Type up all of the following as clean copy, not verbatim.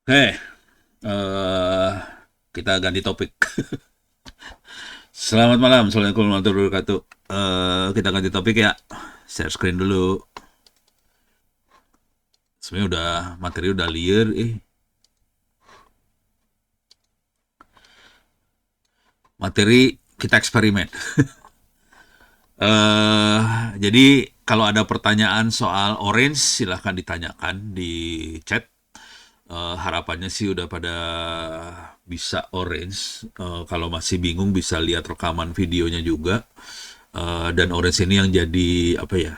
Oke, eh, kita ganti topik. Selamat malam, Assalamualaikum warahmatullahi wabarakatuh. Kita ganti topik ya. Share screen dulu. Sebenarnya udah materi udah liar. Materi kita eksperimen. eh jadi kalau ada pertanyaan soal orange silahkan ditanyakan di chat. Harapannya sih udah pada bisa orange. Kalau masih bingung bisa lihat rekaman videonya juga. Dan orange ini yang jadi apa ya?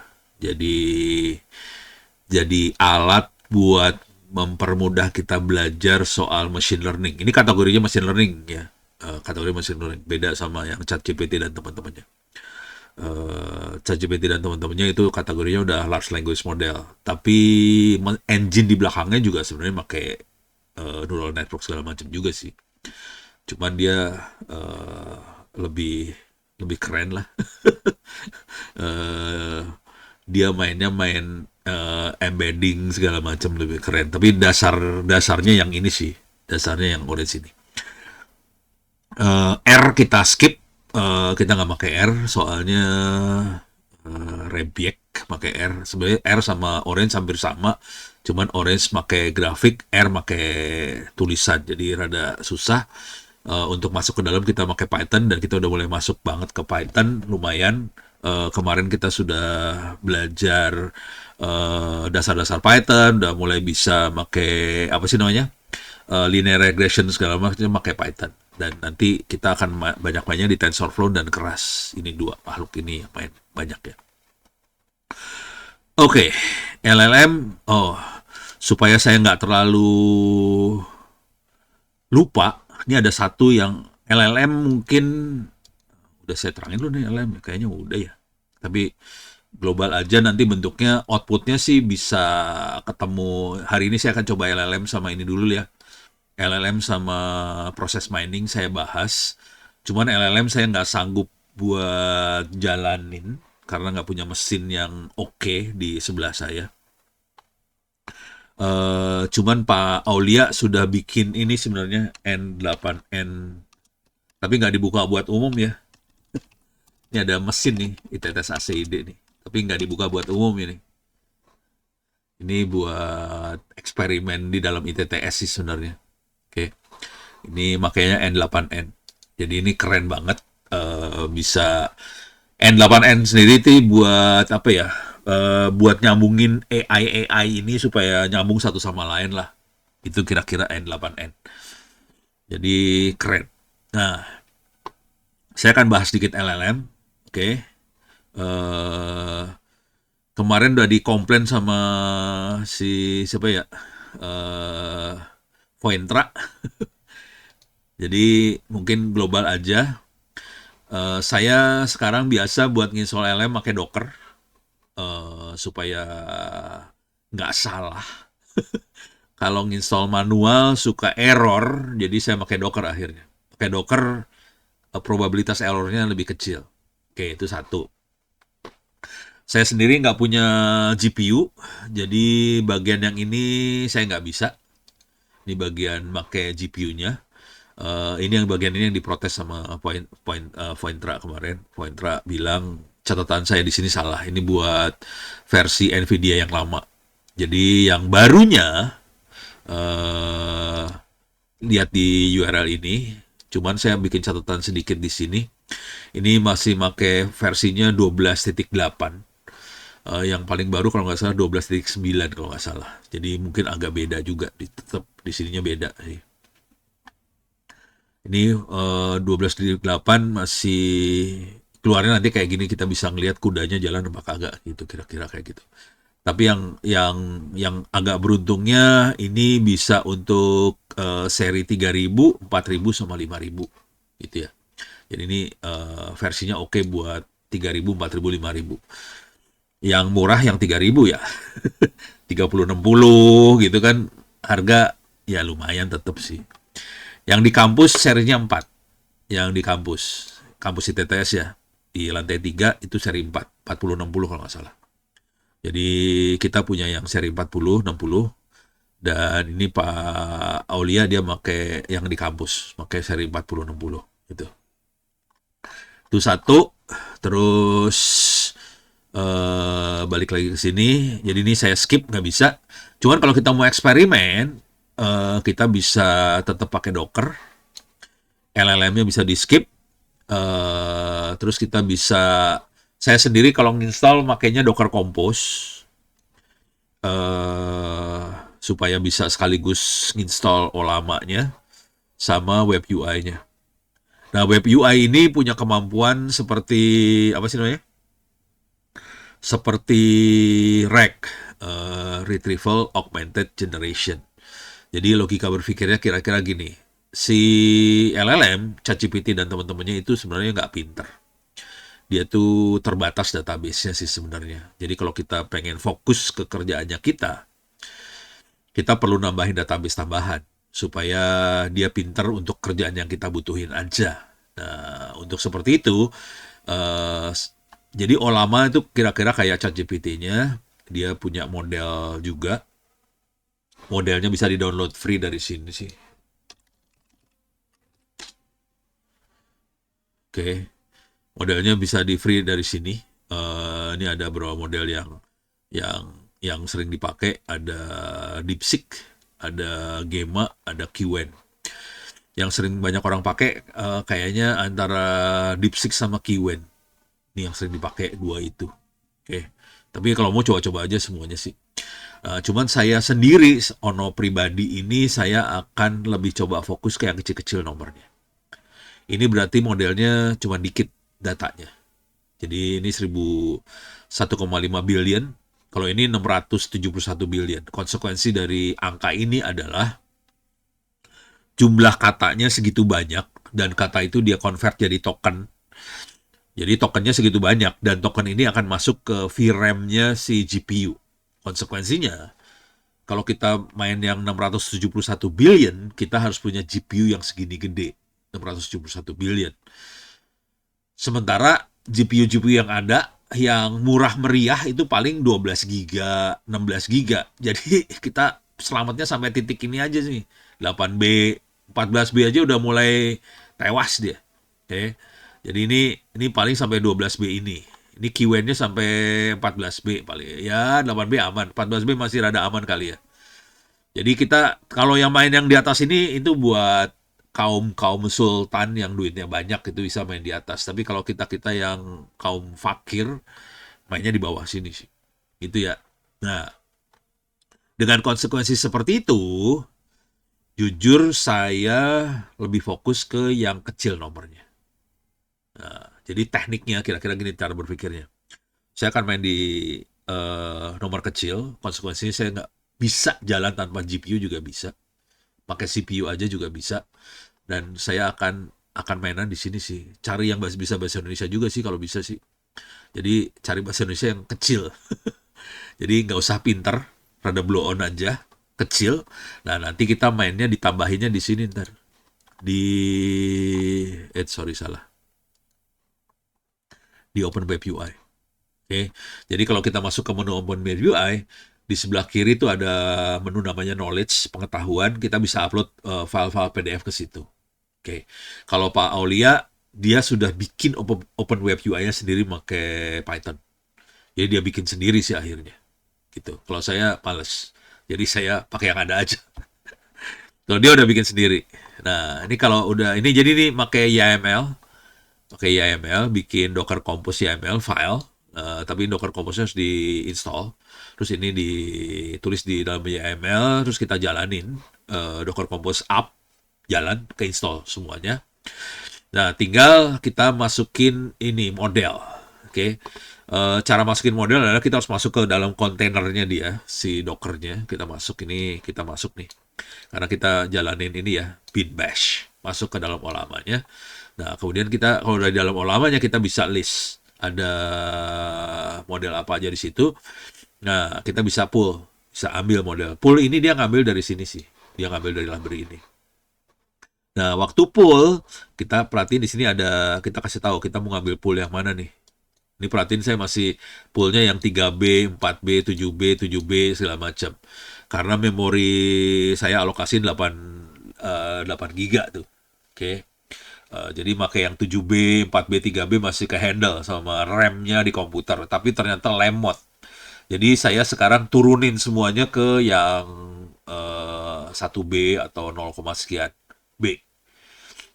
Jadi alat buat mempermudah kita belajar soal machine learning. Ini kategorinya machine learning ya. Kategori machine learning beda sama yang ChatGPT dan teman-temannya. ChatGPT dan teman-temannya itu kategorinya udah large language model. Tapi engine di belakangnya juga sebenarnya pakai neural network segala macam juga sih. Cuman dia uh, lebih lebih keren lah. uh, Dia mainnya main embedding segala macam lebih keren. Tapi dasarnya yang ini sih, dasarnya yang orange ini. R kita skip, kita nggak pakai R soalnya Rebiek pakai R. Sebenarnya R sama Orange hampir sama, cuman Orange pakai grafik, R pakai tulisan, jadi rada susah. Untuk masuk ke dalam kita pakai Python dan kita udah mulai masuk banget ke Python lumayan. Kemarin kita sudah belajar dasar-dasar Python, udah mulai bisa pakai apa sih namanya, linear regression segala macam pakai Python. Dan nanti kita akan banyak mainnya di TensorFlow dan Keras. Ini dua makhluk ini yang main banyak ya. Oke, LLM. Oh, supaya saya nggak terlalu lupa, ini ada satu yang LLM mungkin udah saya terangin dulu nih LLM, kayaknya udah ya. Tapi global aja nanti bentuknya outputnya sih bisa ketemu. Hari ini saya akan coba LLM sama ini dulu ya. LLM sama proses mining saya bahas. Cuman LLM saya nggak sanggup buat jalanin karena nggak punya mesin yang oke di sebelah saya. Cuman Pak Aulia sudah bikin ini sebenarnya N8N, tapi nggak dibuka buat umum ya. Ini ada mesin nih, ITTS ACID nih, tapi nggak dibuka buat umum ini. Ini buat eksperimen di dalam ITTS sih sebenarnya. Oke, ini makanya N8N. Jadi ini keren banget. Bisa N8N sendiri itu buat apa ya? Buat nyambungin AI ini supaya nyambung satu sama lain lah. Itu kira-kira N8N. Jadi keren. Nah, saya akan bahas sedikit LLM. Oke. Eh Kemarin udah dikomplain sama si siapa ya? Eh Voentra. Jadi mungkin global aja. Saya sekarang biasa buat nginstall LLM pakai Docker supaya nggak salah. Kalau nginstall manual suka error, jadi saya pakai Docker akhirnya. Pakai Docker probabilitas errornya lebih kecil. Oke, itu satu. Saya sendiri nggak punya GPU, jadi bagian yang ini saya nggak bisa. Ini bagian pakai GPU-nya. Ini yang bagian ini yang diprotes sama Pointra kemarin. Pointra bilang catatan saya di sini salah. Ini buat versi Nvidia yang lama. Jadi yang barunya uh, lihat di URL ini. Cuman saya bikin catatan sedikit di sini. Ini masih pakai versinya 12.8. Yang paling baru kalau nggak salah 12.9 kalau nggak salah. Jadi mungkin agak beda juga. Tetap di sininya beda sih. Ini 12.8 masih keluarnya nanti kayak gini kita bisa ngelihat kudanya jalan apa kagak gitu kira-kira kayak gitu. Tapi yang agak beruntungnya ini bisa untuk seri 3.000, 4.000 sama 5.000 gitu ya. Jadi ini versinya oke buat 3.000, 4.000, 5.000. Yang murah yang 3.000 ya. 3060 gitu kan harga ya lumayan tetap sih. Yang di kampus serinya 4. Yang di kampus ITTS ya. Di lantai 3 itu seri 4, 4060 kalau nggak salah. Jadi kita punya yang seri 40, 60 Dan ini Pak Aulia dia pakai yang di kampus, pakai seri 4060 gitu. Itu satu. Terus balik lagi ke sini. Jadi ini saya skip, nggak bisa. Cuman kalau kita mau eksperimen, kita bisa tetap pakai Docker. LLM-nya bisa di skip. Terus kita bisa, saya sendiri kalau nginstall makainya Docker Compose. eh supaya bisa sekaligus install olamanya sama web UI-nya. Nah, web UI ini punya kemampuan seperti apa sih namanya? Seperti RAG, Retrieval Augmented Generation. Jadi logika berpikirnya kira-kira gini. Si LLM, ChatGPT dan teman-temannya itu sebenarnya nggak pinter. Dia tuh terbatas database-nya sih sebenarnya. Jadi kalau kita pengen fokus ke kerjaannya kita perlu nambahin database tambahan supaya dia pinter untuk kerjaan yang kita butuhin aja. Nah, untuk seperti itu, eh, jadi Olama itu kira-kira kayak ChatGPT-nya, dia punya model juga. Modelnya bisa di-download free dari sini sih. Oke, modelnya bisa di free dari sini. Ini ada beberapa model yang yang sering dipakai, ada DeepSeek, ada Gemma, ada Qwen. Yang sering banyak orang pakai kayaknya antara DeepSeek sama Qwen. Ini yang sering dipakai dua itu. Oke. Tapi kalau mau coba-coba aja semuanya sih. Cuman saya sendiri, Ono pribadi ini, saya akan lebih coba fokus ke yang kecil-kecil nomornya. Ini berarti modelnya cuma dikit datanya. Jadi ini 1,5 billion. Kalau ini 671 billion. Konsekuensi dari angka ini adalah jumlah katanya segitu banyak dan kata itu dia convert jadi token. Jadi tokennya segitu banyak dan token ini akan masuk ke VRAM-nya si GPU. Konsekuensinya, kalau kita main yang 671 billion, kita harus punya GPU yang segini gede. 671 billion. Sementara GPU-GPU yang ada yang murah meriah itu paling 12 giga, 16 giga. Jadi kita selamatnya sampai titik ini aja sih. 8B, 14B aja udah mulai tewas dia. Oke. Jadi ini paling sampai 12B ini. Ini Qwen-nya sampai 14B paling. Ya, 8B aman. 14B masih rada aman kali ya. Jadi kita kalau yang main yang di atas ini itu buat kaum sultan yang duitnya banyak itu bisa main di atas. Tapi kalau kita yang kaum fakir mainnya di bawah sini sih. Itu ya. Nah, dengan konsekuensi seperti itu, jujur saya lebih fokus ke yang kecil nomornya. Nah, jadi tekniknya kira-kira gini cara berpikirnya. Saya akan main di nomor kecil, konsekuensinya saya nggak bisa jalan tanpa GPU juga bisa. Pakai CPU aja juga bisa. Dan saya akan mainan di sini sih. Cari yang bisa bahasa Indonesia juga sih kalau bisa sih. Jadi cari bahasa Indonesia yang kecil. Jadi nggak usah pinter, rada blow on aja, kecil. Nah nanti kita mainnya ditambahinnya di sini ntar. Di, sorry salah. Di Open Web UI. Oke, jadi kalau kita masuk ke menu Open Web UI, di sebelah kiri itu ada menu namanya Knowledge, pengetahuan. Kita bisa upload file-file PDF ke situ. Oke, kalau Pak Aulia, dia sudah bikin Open Web UI-nya sendiri pakai Python. Jadi dia bikin sendiri sih akhirnya. Gitu. Kalau saya males. Jadi saya pakai yang ada aja. Kalau dia udah bikin sendiri. Nah, ini kalau udah ini jadi ini pakai YAML. Pakai YAML bikin Docker Compose YAML file. Tapi Docker Compose harus di-install. Terus ini ditulis di dalam YAML, terus kita jalanin Docker Compose app, jalan ke install semuanya. Nah, tinggal kita masukin ini model. Oke. Cara masukin model adalah kita harus masuk ke dalam kontainernya dia, si Dockernya. Kita masuk nih. Karena kita jalanin ini ya, bin bash. Masuk ke dalam olamanya. Nah, kemudian kita kalau dari dalam olamanya kita bisa list ada model apa aja di situ. Nah, kita bisa bisa ambil model. Pull ini dia ngambil dari sini sih. Dia ngambil dari library ini. Nah, waktu pull, kita perhatiin di sini kita kasih tahu kita mau ngambil pull yang mana nih. Ini perhatiin saya masih pullnya yang 3B, 4B, 7B, 7B, segala macam. karena memori saya alokasi 8 giga tuh. Oke. Jadi pakai yang 7B, 4B, 3B masih ke handle sama RAM-nya di komputer, tapi ternyata lemot. Jadi saya sekarang turunin semuanya ke yang 1B atau 0, sekian B.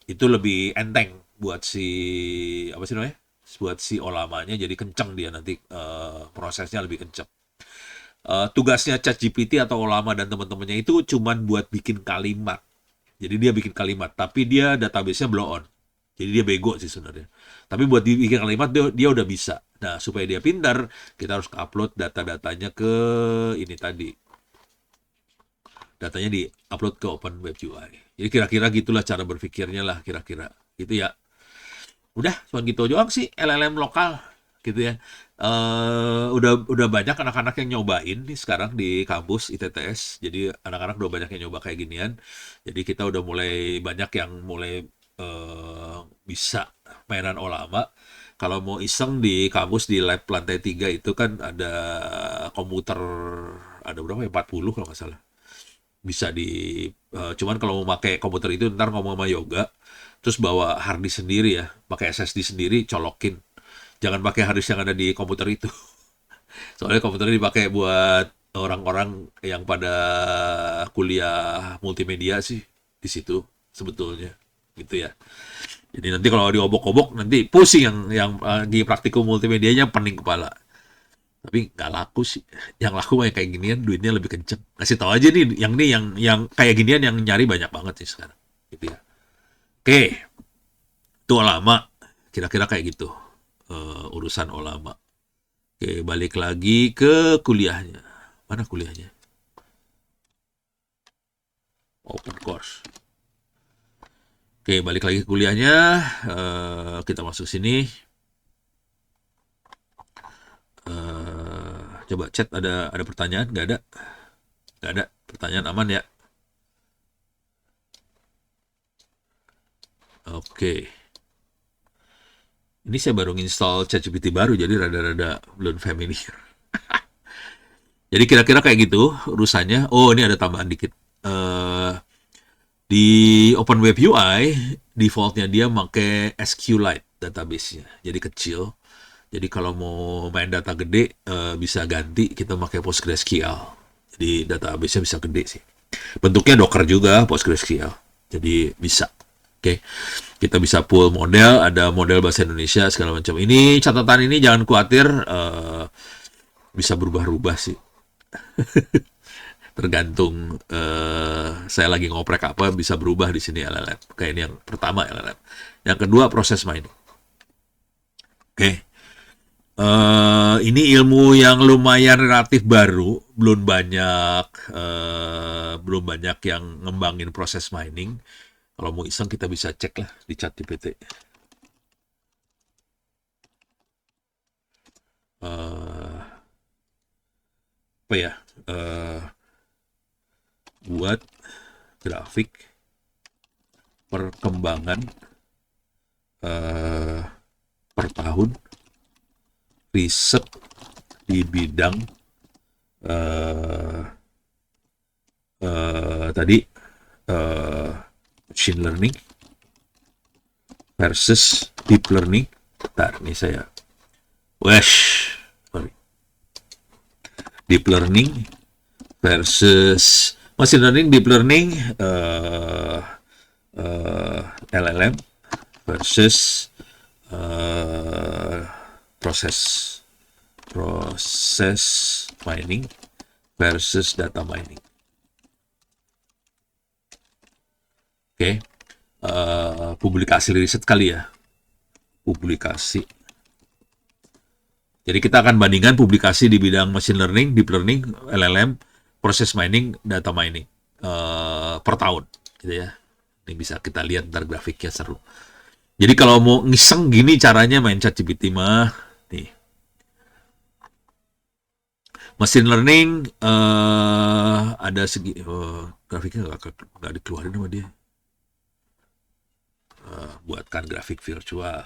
Itu lebih enteng buat si apa sih namanya? Buat si olamanya, jadi kenceng dia nanti prosesnya lebih kenceng. Tugasnya ChatGPT atau Olama dan teman-temannya itu cuman buat bikin kalimat. Jadi dia bikin kalimat, tapi dia database-nya blow on. Jadi dia bego sih sebenarnya. Tapi buat bikin kalimat dia udah bisa. Nah, supaya dia pintar, kita harus upload data-datanya ke ini tadi. Datanya di-upload ke Open Web UI. Jadi kira-kira gitulah cara berpikirnya lah kira-kira. Gitu ya. Udah cuma gitu doang sih LLM lokal gitu ya. Udah banyak anak-anak yang nyobain nih sekarang di kampus ITTS. Jadi anak-anak udah banyak yang nyoba kayak ginian. Jadi kita udah mulai banyak yang mulai bisa mainan Olama. Kalau mau iseng di kampus di lab lantai 3 itu kan ada komputer, ada berapa ya, 40 kalau nggak salah. Bisa cuman kalau mau pakai komputer itu ntar ngomong sama Yoga, terus bawa hard disk sendiri ya, pakai SSD sendiri, colokin. Jangan pakai hard disk yang ada di komputer itu. Soalnya komputer ini dipakai buat orang-orang yang pada kuliah multimedia sih di situ sebetulnya, gitu ya. Jadi nanti kalau diobok-obok nanti pusing yang di praktikum multimedianya, pening kepala. Tapi nggak laku sih. Yang laku mah kayak ginian, duitnya lebih kenceng. Kasih tahu aja nih, yang kayak ginian yang nyari banyak banget sih sekarang. Gitu ya. Oke, itu Olama. Kira-kira kayak gitu. Urusan Olama. Oke, balik lagi ke kuliahnya. Mana kuliahnya? Open course. Oke, balik lagi ke kuliahnya. Kita masuk sini. Coba chat, ada pertanyaan? Nggak ada? Nggak ada. Pertanyaan aman ya? Oke. Ini saya baru install ChatGPT baru, jadi rada-rada belum familiar. Jadi kira-kira kayak gitu urusannya. Oh, ini ada tambahan dikit. Eh di Open Web UI, defaultnya dia pakai SQLite database-nya. Jadi kecil. Jadi kalau mau main data gede, bisa ganti kita pakai PostgreSQL. Jadi database-nya bisa gede sih. Bentuknya Docker juga, PostgreSQL. Jadi bisa. Oke, kita bisa pull model, ada model bahasa Indonesia segala macam. Ini catatan ini jangan khawatir, bisa berubah-ubah sih. Tergantung saya lagi ngoprek apa, bisa berubah di sini LLM. Kayak ini yang pertama LLM. Yang kedua proses mining. Oke. Ini ilmu yang lumayan relatif baru, belum banyak yang ngembangin proses mining. Kalau mau iseng kita bisa cek lah di ChatGPT. Apa ya? Buat grafik perkembangan per tahun riset di bidang tadi machine learning versus deep learning. Bentar, ini saya sorry. Deep learning versus machine learning, deep learning, LLM versus proses mining versus data mining. Oke. Publikasi riset kali ya. Publikasi. Jadi kita akan bandingkan publikasi di bidang machine learning, deep learning, LLM, proses mining, data mining per tahun, gitu ya. Ini bisa kita lihat ntar grafiknya seru. Jadi kalau mau ngiseng gini caranya main ChatGPT mah, nih. Machine learning ada segi grafiknya nggak dikeluarin sama dia. Buatkan grafik virtual,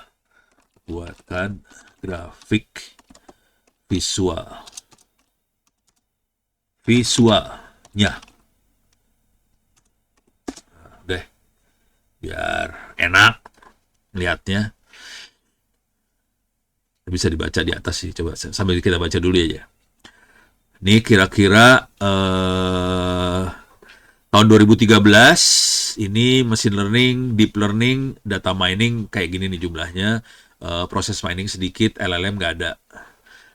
buatkan grafik visual. Ya, deh, biar enak lihatnya. Bisa dibaca di atas sih, coba sambil kita baca dulu aja. Ini kira-kira tahun 2013 ini machine learning, deep learning, data mining kayak gini nih jumlahnya. Proses mining sedikit, LLM nggak ada.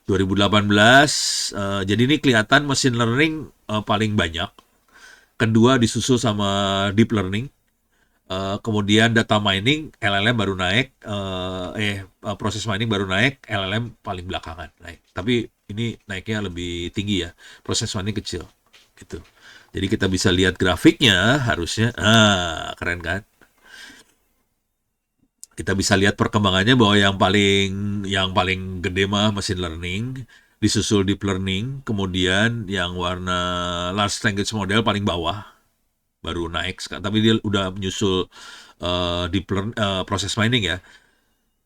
2018, jadi ini kelihatan machine learning paling banyak. Kedua disusul sama deep learning. Kemudian data mining, LLM baru naik. Proses mining baru naik, LLM paling belakangan naik. Tapi ini naiknya lebih tinggi ya. Proses mining kecil, gitu. Jadi kita bisa lihat grafiknya harusnya. Keren kan? Kita bisa lihat perkembangannya bahwa yang paling gede mah machine learning, disusul deep learning, kemudian yang warna large language model paling bawah baru naik, tapi dia udah menyusul proses mining ya.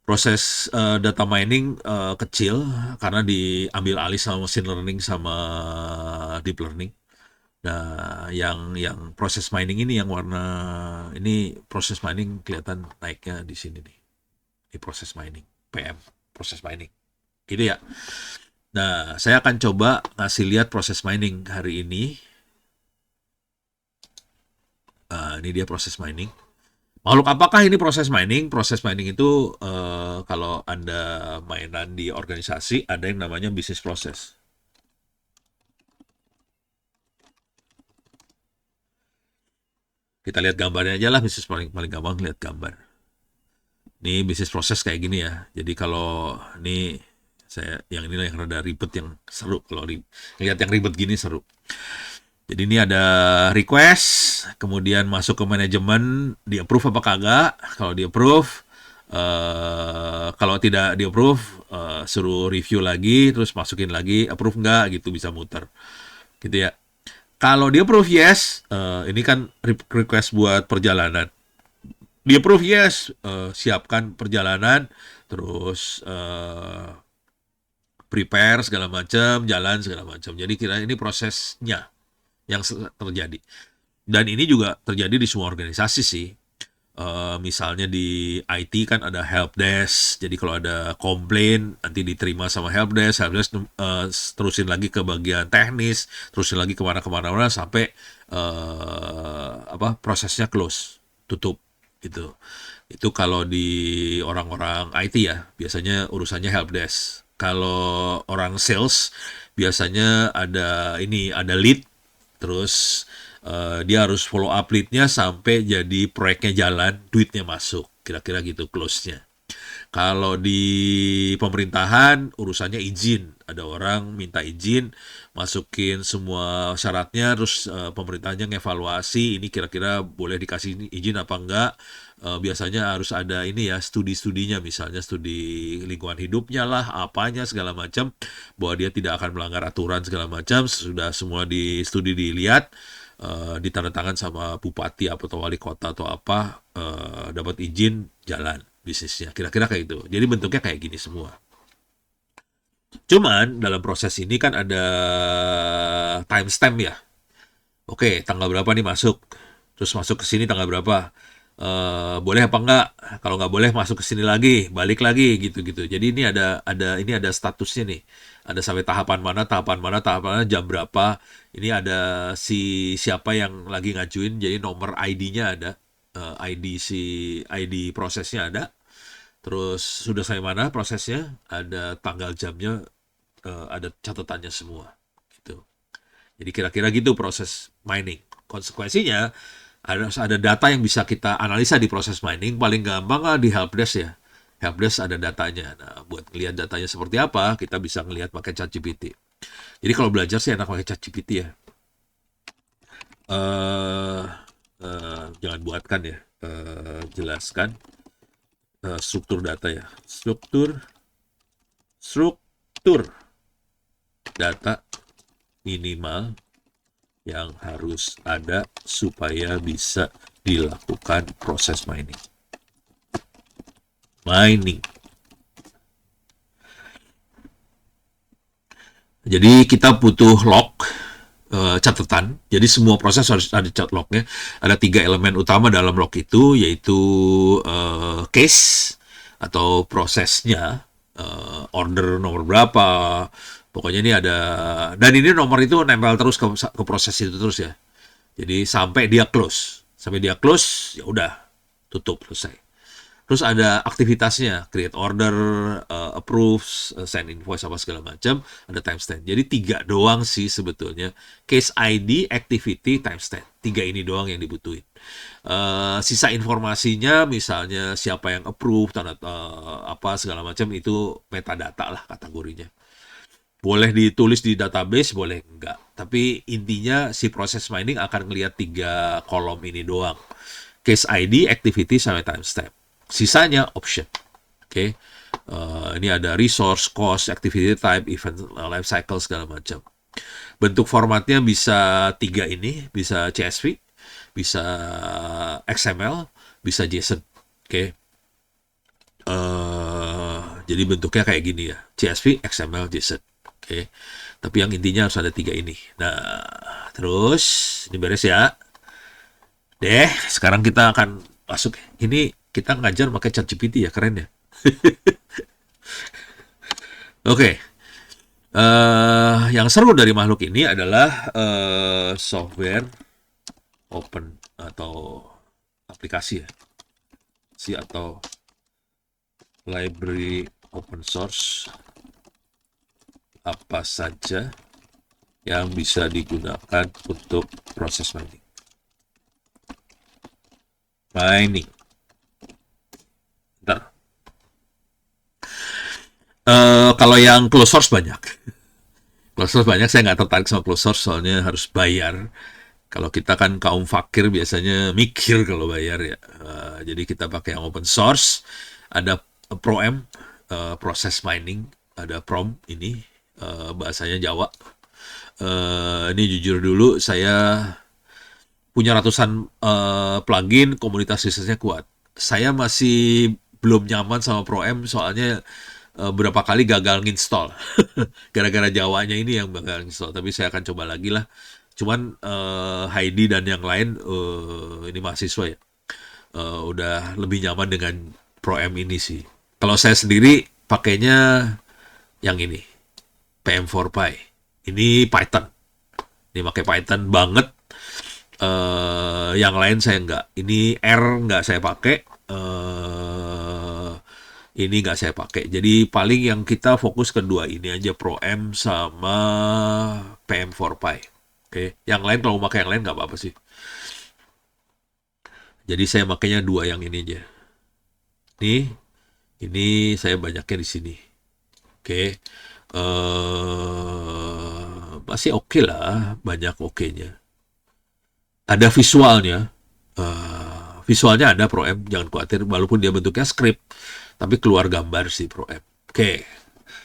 Proses data mining kecil karena diambil alih sama machine learning sama deep learning. Nah, yang proses mining ini yang warna ini proses mining kelihatan naiknya di sini nih. Di proses mining, PM, proses mining. Gitu ya. Nah, saya akan coba ngasih lihat proses mining hari ini. Ini dia proses mining. Makhluk apakah ini proses mining? Proses mining itu kalau Anda mainan di organisasi ada yang namanya bisnis proses. Kita lihat gambarnya aja lah, bisnis paling paling gampang lihat gambar. Ini bisnis proses kayak gini ya. Jadi kalau ini saya yang inilah yang rada ribet yang seru, kalau lihat yang ribet gini seru. Jadi ini ada request, kemudian masuk ke manajemen, di approve apa kagak. Kalau di approve, kalau tidak di approve, suruh review lagi, terus masukin lagi, approve nggak gitu, bisa muter. Gitu ya. Kalau di approve yes, ini kan request buat perjalanan. Di approve yes, siapkan perjalanan, terus prepare segala macam, jalan segala macam. Jadi kira ini prosesnya yang terjadi. Dan ini juga terjadi di semua organisasi sih. Misalnya di IT kan ada help desk, jadi kalau ada komplain nanti diterima sama help desk terusin lagi ke bagian teknis, terusin lagi kemana-kemana sampai prosesnya close, tutup gitu. Itu kalau di orang-orang IT ya, biasanya urusannya help desk. Kalau orang sales biasanya ada lead, terus dia harus follow up lead-nya sampai jadi proyeknya jalan, duitnya masuk, kira-kira gitu close-nya. Kalau di pemerintahan urusannya izin, ada orang minta izin, masukin semua syaratnya, terus pemerintahnya ngevaluasi ini kira-kira boleh dikasih izin apa enggak. Biasanya harus ada ini ya, studi-studinya, misalnya studi lingkungan hidupnya lah, apanya segala macam, bahwa dia tidak akan melanggar aturan segala macam. Sudah semua di studi dilihat, ditandatangan sama bupati atau wali kota atau apa, dapat izin, jalan bisnisnya, kira-kira kayak gitu. Jadi bentuknya kayak gini semua. Cuman dalam proses ini kan ada timestamp ya. Oke, tanggal berapa nih masuk, terus masuk ke sini tanggal berapa, boleh apa enggak, kalau nggak boleh masuk ke sini lagi, balik lagi gitu-gitu. Jadi ini ada statusnya nih, ada sampai tahapan mana, jam berapa. Ini ada siapa yang lagi ngajuin, jadi nomor ID-nya ada, ID prosesnya ada, terus sudah sampai mana prosesnya, ada tanggal jamnya, ada catatannya semua gitu. Jadi kira-kira gitu proses mining. Konsekuensinya ada data yang bisa kita analisa di proses mining. Paling gampang di helpdesk ya. Helpdesk ada datanya. Nah, buat ngelihat datanya seperti apa, kita bisa ngelihat pakai ChatGPT. Jadi kalau belajar sih enak pakai ChatGPT ya. eh Jangan buatkan ya. Jelaskan struktur data ya. Struktur data minimal yang harus ada supaya bisa dilakukan proses mining. Jadi kita butuh log, catatan. Jadi semua proses harus ada cat lognya. Ada 3 elemen utama dalam log itu, yaitu case atau prosesnya, order nomor berapa. Pokoknya ini ada, dan ini nomor itu nempel terus ke proses itu terus ya. Jadi sampai dia close ya udah tutup selesai. Terus ada aktivitasnya, create order, approves, send invoice apa segala macam, ada timestamp. Jadi 3 doang sih sebetulnya. Case ID, activity, timestamp. 3 ini doang yang dibutuhin. Sisa informasinya misalnya siapa yang approve, tanda apa segala macam itu metadata lah kategorinya. Boleh ditulis di database, boleh enggak. Tapi intinya si proses mining akan ngelihat 3 kolom ini doang. Case ID, activity, sampai timestamp. Sisanya option. Oke. Ini ada resource, cost, activity type, event life cycle segala macam. Bentuk formatnya bisa 3 ini, bisa CSV, bisa XML, bisa JSON. Oke. Jadi bentuknya kayak gini ya, CSV, XML, JSON. Oke. Tapi yang intinya harus ada 3 ini. Nah, terus ini beres ya. Sekarang kita akan masuk. Ini kita ngajar pakai ChatGPT ya, keren ya. Oke. Yang seru dari makhluk ini adalah software open atau aplikasi ya, atau library open source apa saja yang bisa digunakan untuk proses mining. Bentar. Kalau yang closed source banyak. Closed source banyak, saya nggak tertarik sama closed source soalnya harus bayar. Kalau kita kan kaum fakir biasanya mikir kalau bayar ya. Jadi kita pakai yang open source. Ada ProM, proses mining. Ada PROM ini, bahasanya Jawa. Ini jujur dulu, saya punya ratusan plugin, komunitas risetnya kuat. Saya masih belum nyaman sama ProM soalnya berapa kali gagal nginstall. Gara-gara Jawanya ini yang gagal nginstall. Tapi saya akan coba lagi lah. Cuman Heidi dan yang lain, ini mahasiswa ya, udah lebih nyaman dengan ProM ini sih. Kalau saya sendiri pakainya yang ini, PM4Py. Ini Python. Ini pakai Python banget. Yang lain saya nggak. Ini R nggak saya pakai. Ini nggak saya pakai. Jadi paling yang kita fokus kedua ini aja, ProM sama PM4Py. Oke. Yang lain kalau pakai yang lain nggak apa-apa sih. Jadi saya makainya 2 yang ini aja. Ini saya banyaknya di sini. Oke. Masih oke lah, banyak oke-nya. Ada visualnya. Visualnya ada ProM, jangan khawatir, walaupun dia bentuknya script, tapi keluar gambar si ProM. Oke,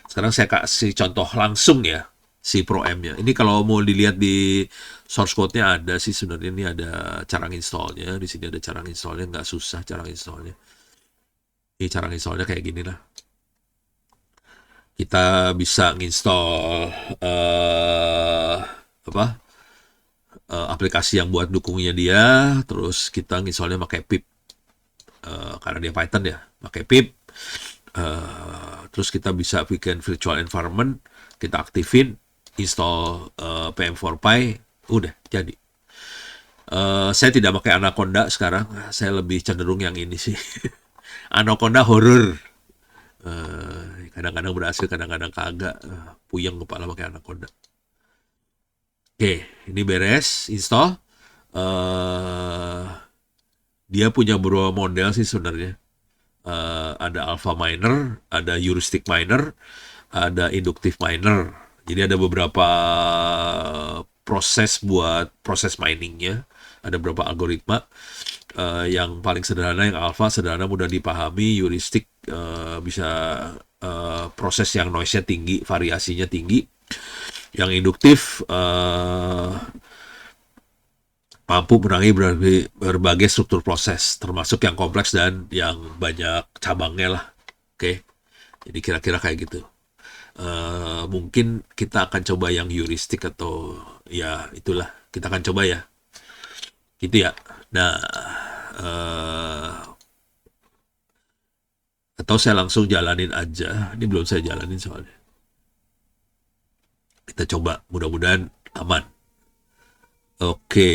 sekarang saya kasih contoh langsung ya si ProM-nya. Ini kalau mau dilihat di source code-nya ada sih sebenarnya, ini ada cara install-nya. Di sini ada cara install-nya, nggak susah cara install-nya. Ini cara install-nya kayak gini lah. Kita bisa nginstall aplikasi yang buat dukungnya dia, terus kita nginstallnya pakai pip, karena dia Python ya, pakai pip. Terus kita bisa bikin virtual environment, kita aktifin, install PM4Py, udah jadi. Saya tidak pakai Anaconda sekarang, saya lebih cenderung yang ini sih. Anaconda horror, kadang-kadang berhasil, kadang-kadang kagak, puyeng kepala pakai Anaconda. Oke, ini beres, install. Dia punya beberapa model sih sebenarnya. Ada alpha miner, ada heuristic miner, ada inductive miner. Jadi ada beberapa proses buat proses miningnya. Ada beberapa algoritma. Yang paling sederhana, yang alpha sederhana, mudah dipahami. Heuristic bisa proses yang noise-nya tinggi, variasinya tinggi. Yang induktif mampu menerangi berbagai struktur proses, termasuk yang kompleks dan yang banyak cabangnya lah. Oke, jadi kira-kira kayak gitu. Mungkin kita akan coba yang heuristic atau ya itulah, kita akan coba ya. Gitu ya. Nah, eh, atau saya langsung jalanin aja. Ini belum saya jalanin soalnya. Kita coba, mudah-mudahan aman. Oke,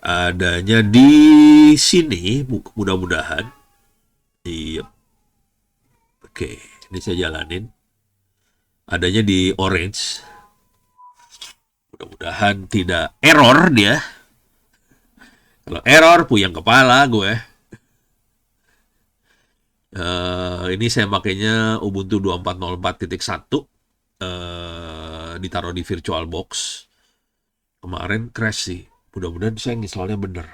adanya di sini, mudah-mudahan. Iya, oke, ini saya jalanin. Adanya di orange. Mudah-mudahan tidak error dia. Kalau error, puyeng kepala gue. Ini saya makainya Ubuntu 2404.1. Ditaruh di VirtualBox. Kemarin crash sih. Mudah-mudahan saya nginstalnya bener.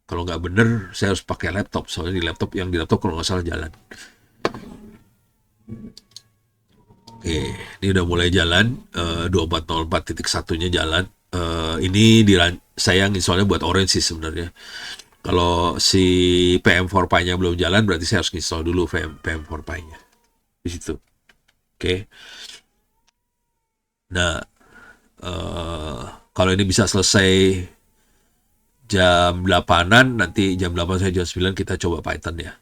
Kalau nggak bener, saya harus pakai laptop. Soalnya di laptop kalau nggak salah jalan. Oke, ini udah mulai jalan. 2404.1-nya jalan. Ini saya nginstalnya buat Orange sih sebenarnya. Kalau si PM4Py-nya belum jalan, berarti saya harus install dulu PM4Py-nya. Di situ. Oke. Nah, kalau ini bisa selesai jam 8-an, nanti jam 8 sampai jam 9 kita coba Python ya.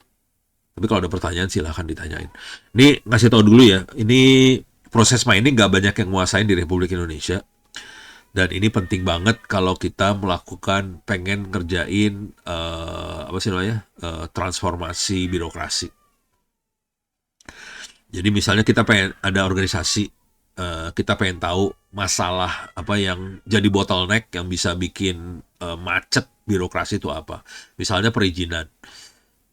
Tapi kalau ada pertanyaan silahkan ditanyain. Ini ngasih tahu dulu ya, ini proses mining nggak banyak yang nguasain di Republik Indonesia. Dan ini penting banget kalau kita melakukan pengen ngerjain apa sih namanya transformasi birokrasi. Jadi misalnya kita pengen ada organisasi, kita pengen tahu masalah apa yang jadi bottleneck yang bisa bikin macet birokrasi itu apa. Misalnya perizinan.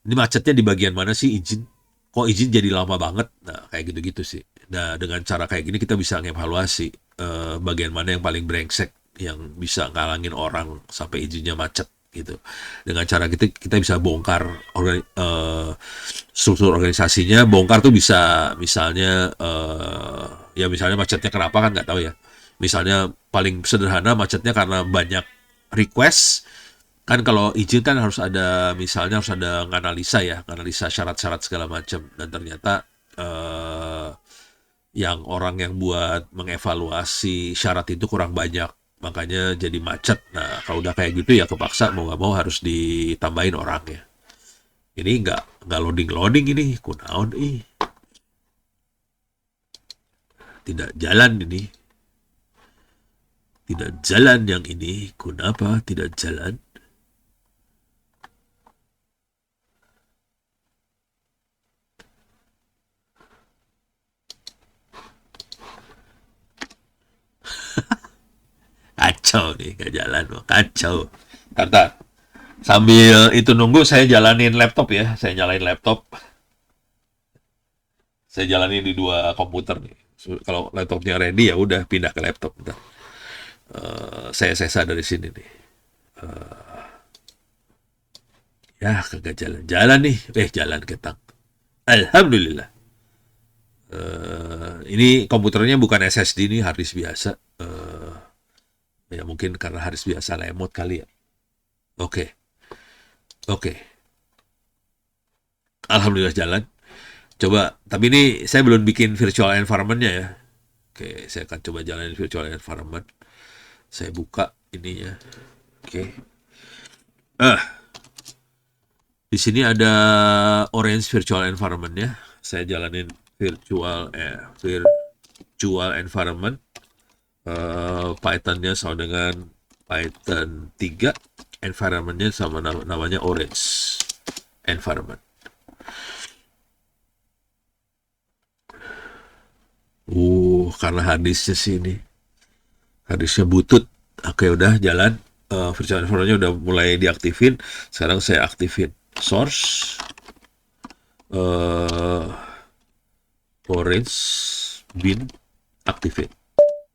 Ini macetnya di bagian mana sih izin? Kok izin jadi lama banget? Nah, kayak gitu-gitu sih. Nah, dengan cara kayak gini kita bisa ngevaluasi bagian mana yang paling brengsek yang bisa ngalangin orang sampai izinnya macet gitu. Dengan cara kita bisa bongkar struktur organisasinya. Bongkar tuh bisa misalnya ya misalnya macetnya kenapa kan nggak tahu ya. Misalnya paling sederhana macetnya karena banyak request. Kan kalau izin kan harus ada misalnya harus ada nganalisa syarat-syarat segala macam dan ternyata eh, yang orang yang buat mengevaluasi syarat itu kurang banyak makanya jadi macet. Nah kalau udah kayak gitu ya kepaksa mau nggak mau harus ditambahin orangnya. Ini nggak loading loading ini kunaon tidak jalan ini tidak jalan yang ini kenapa tidak jalan. Kacau nih, gak jalan, kacau. Ntar, sambil itu nunggu saya jalanin laptop ya, saya nyalain laptop, saya jalanin di dua komputer nih. Kalau laptopnya ready ya udah pindah ke laptop. Ntar. Saya sesa dari sini nih. Ya kagak jalan-jalan nih, jalan ketang. Alhamdulillah. Ini komputernya bukan SSD nih, harddisk biasa. Ya mungkin karena harddisk biasa lemot kali ya. Oke, oke. Alhamdulillah jalan. Coba, tapi ini saya belum bikin virtual environment-nya ya. Oke, saya akan coba jalanin virtual environment. Saya buka ininya. Oke. Di sini ada Orange virtual environment-nya. Saya jalanin virtual environment. Python-nya sama dengan Python 3. Environment-nya sama namanya Orange environment. Karena harddisknya sini. Harddisknya butut. Oke, udah jalan. Virtual environment-nya udah mulai diaktifin. Sekarang saya aktifin source. Orange bin aktifin.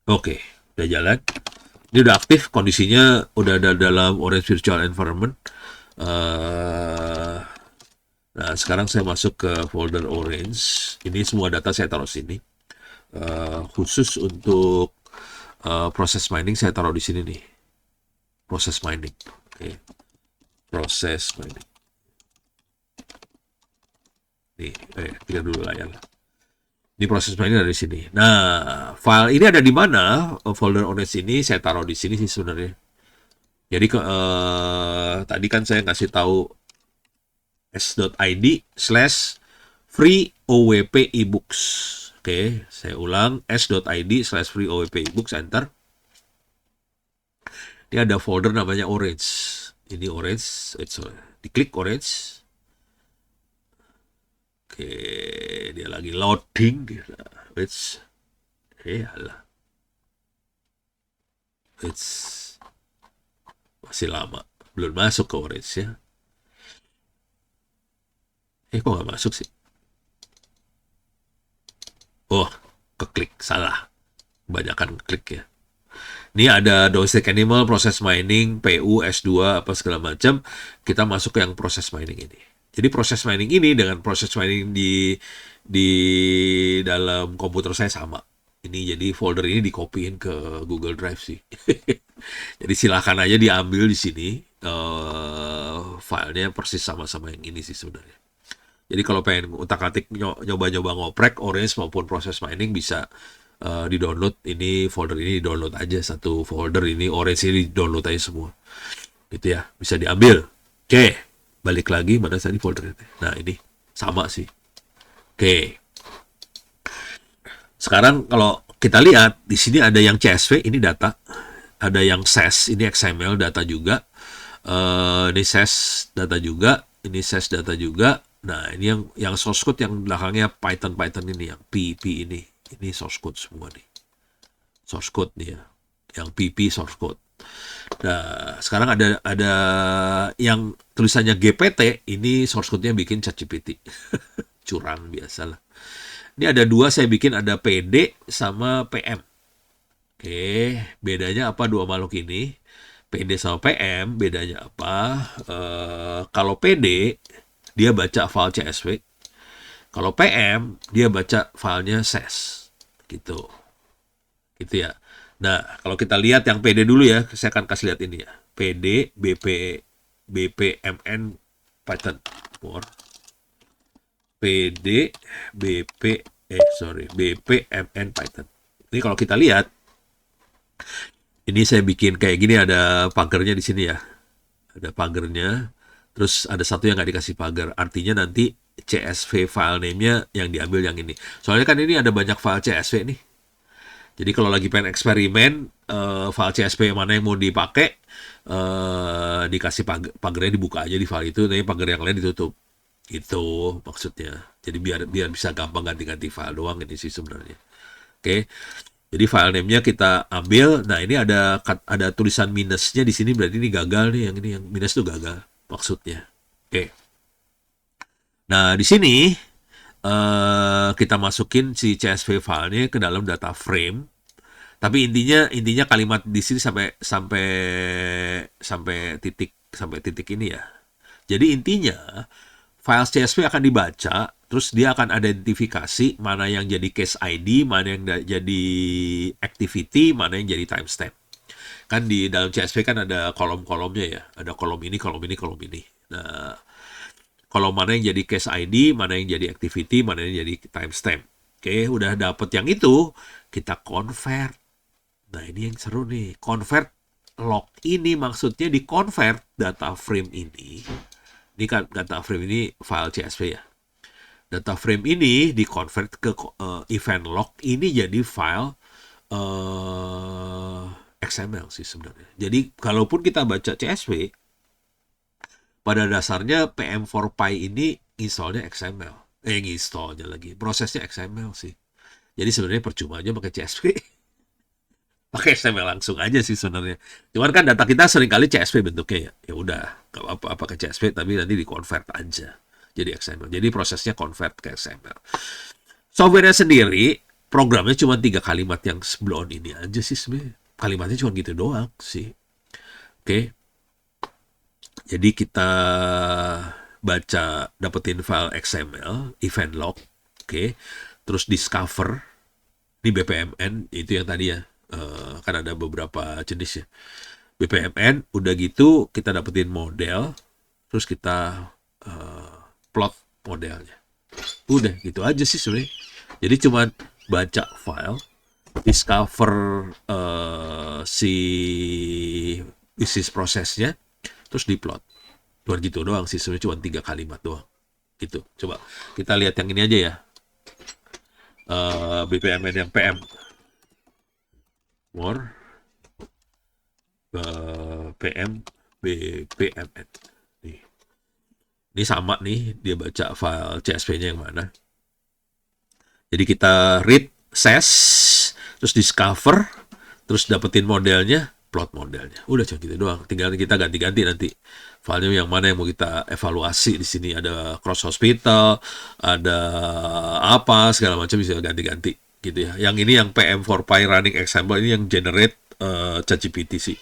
Oke, udah jalan. Ini udah aktif, kondisinya udah ada dalam Orange Virtual Environment. Nah, sekarang saya masuk ke folder Orange. Ini semua data saya taruh sini. Khusus untuk proses mining saya taruh di sini nih. Proses mining. Oke. Proses mining. Nih, clear dulu layar. Ini proses mining dari sini. Nah, file ini ada di mana? Folder orange ini saya taruh di sini sih sebenarnya. Jadi tadi kan saya ngasih tahu s.id/free OWP ebooks. Oke, saya ulang s.id/free OWP ebooks, enter. Ini ada folder namanya orange. Ini orange, diklik orange. Oke, dia lagi loading. Oke, alah. Masih lama. Belum masuk ke orange ya. Kok nggak masuk sih? Oh, keklik. Salah. Kebanyakan klik ya. Ini ada domestic animal, proses mining, PU, S2, apa segala macam. Kita masuk ke yang proses mining ini. Jadi proses mining ini dengan proses mining di dalam komputer saya sama. Ini jadi folder ini dikopiin ke Google Drive sih. Jadi silakan aja diambil di sini. Filenya persis sama-sama yang ini sih sebenarnya. Jadi kalau pengen utak-atik nyoba-nyoba ngoprek orange maupun proses mining bisa di-download. Ini folder ini di-download aja, satu folder ini orange ini di-download aja semua. Gitu ya, bisa diambil. Oke, balik lagi mana tadi folder ini. Nah, ini sama sih. Oke. Sekarang kalau kita lihat di sini ada yang CSV, ini data. Ada yang SES, ini XML data juga. Ini SES data juga, ini SES data juga. Nah, ini yang source code yang belakangnya Python ini, yang PP ini source code semua nih. Source code nih ya, yang PP source code. Nah, sekarang ada yang tulisannya GPT, ini source code-nya bikin ChatGPT. Curang biasalah. Ini ada dua saya bikin, ada PD sama PM. Oke, bedanya apa dua makhluk ini? PD sama PM, bedanya apa? Kalau PD, dia baca file CSV. Kalau PM, dia baca filenya SES. Gitu. Gitu ya. Nah, kalau kita lihat yang PD dulu ya, saya akan kasih lihat ini ya. PD, BPMN Python. PD, BPMN Python. Ini kalau kita lihat, ini saya bikin kayak gini, ada pagernya di sini ya. Ada pagernya. Terus ada satu yang nggak dikasih pagar. Artinya nanti CSV file name-nya yang diambil yang ini. Soalnya kan ini ada banyak file CSV nih. Jadi kalau lagi pengen eksperimen, file CSV mana yang mau dipakai, dikasih pagarnya dibuka aja di file itu, tapi pagar yang lain ditutup. Itu maksudnya. Jadi biar bisa gampang ganti-ganti file doang ini sih sebenarnya. Oke. Jadi file name-nya kita ambil. Nah, ini ada tulisan minusnya di sini, berarti ini gagal nih, yang minus itu gagal maksudnya. Oke. Nah, di sini kita masukin si CSV filenya ke dalam data frame. Tapi intinya kalimat di sini sampai titik ini ya. Jadi intinya file CSV akan dibaca, terus dia akan identifikasi mana yang jadi case ID, mana yang jadi activity, mana yang jadi timestamp. Kan di dalam CSV kan ada kolom-kolomnya ya, ada kolom ini, kolom ini, kolom ini. Nah, kolom mana yang jadi case ID, mana yang jadi activity, mana yang jadi timestamp. Oke, udah dapet yang itu, kita convert. Nah, ini yang seru nih. Convert log ini maksudnya di-convert data frame ini. Ini kan data frame ini file CSV ya. Data frame ini di-convert ke event log ini jadi file XML sih sebenarnya. Jadi, kalaupun kita baca CSV, pada dasarnya PM4Py ini installnya XML. Installnya lagi. Prosesnya XML sih. Jadi sebenarnya percuma aja pakai CSV. Pakai XML langsung aja sih sebenarnya. Cuman kan data kita seringkali CSV bentuknya ya. Ya udah, nggak apa-apa pakai CSV, tapi nanti di-convert aja jadi XML. Jadi prosesnya convert ke XML. Software-nya sendiri, programnya cuma 3 kalimat yang sebelum ini aja sih sebenarnya. Kalimatnya cuma gitu doang sih. Oke. Jadi kita baca, dapetin file XML, event log, oke. Terus discover, di BPMN, itu yang tadi ya, kan ada beberapa jenis ya. BPMN, udah gitu kita dapetin model, terus kita plot modelnya. Udah gitu aja sih sebenarnya. Jadi cuman baca file, discover si bisnis prosesnya, terus diplot. Cuma gitu doang sih, sebenarnya cuma 3 kalimat doang. Gitu. Coba kita lihat yang ini aja ya. BPMN yang PM. More PM BPMN. Nih. Ini sama nih, dia baca file CSV-nya yang mana. Jadi kita read, ses, terus discover, terus dapetin modelnya, plot modelnya. Udah cuma gitu doang. Tinggal kita ganti-ganti nanti filenya yang mana yang mau kita evaluasi. Di sini ada cross hospital, ada apa segala macam, bisa ganti-ganti gitu ya. Yang ini yang PM4Py running example ini yang generate ChatGPT sih.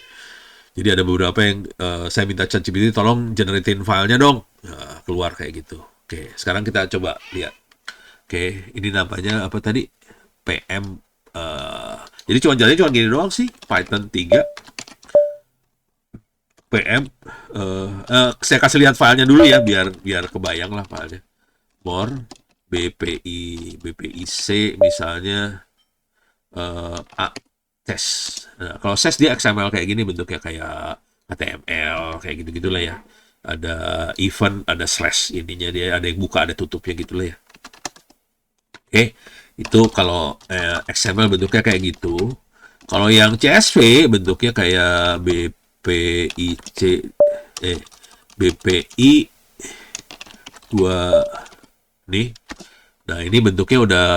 Jadi ada beberapa yang saya minta ChatGPT tolong generatein filenya dong. Nah, keluar kayak gitu. Oke, sekarang kita coba lihat. Oke, ini namanya apa tadi? PM. Jadi jalannya cuma gini doang sih. Python 3 PM. Saya kasih lihat filenya dulu ya, biar kebayang lah filenya. More BPIC misalnya A test. Nah, kalau test dia XML kayak gini bentuknya, kayak HTML kayak gitu gitulah ya. Ada event, ada slash ininya, dia ada yang buka, ada tutupnya gitulah ya. Oke, itu kalau XML bentuknya kayak gitu. Kalau yang CSV bentuknya kayak BPIC BPI 2 nih. Nah, ini bentuknya udah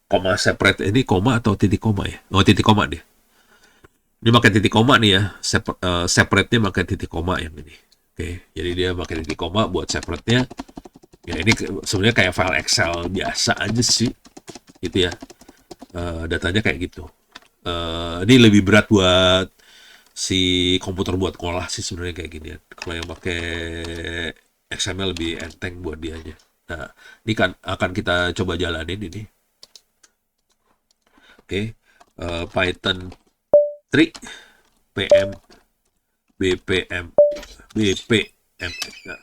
koma separate, ini koma atau titik koma ya? Oh, titik koma dia. Ini pakai titik koma nih ya. Separate-nya pakai titik koma yang ini. Oke, jadi dia pakai titik koma buat separate-nya. Ya ini sebenarnya kayak file Excel biasa aja sih, gitu ya. Datanya kayak gitu. Ini lebih berat buat si komputer buat ngolah sih sebenarnya kayak gini ya. Kalau yang pakai XML lebih enteng buat dia aja. Nah, ini kan akan kita coba jalanin ini. Oke, Python 3 PM BPM BPM. Nah,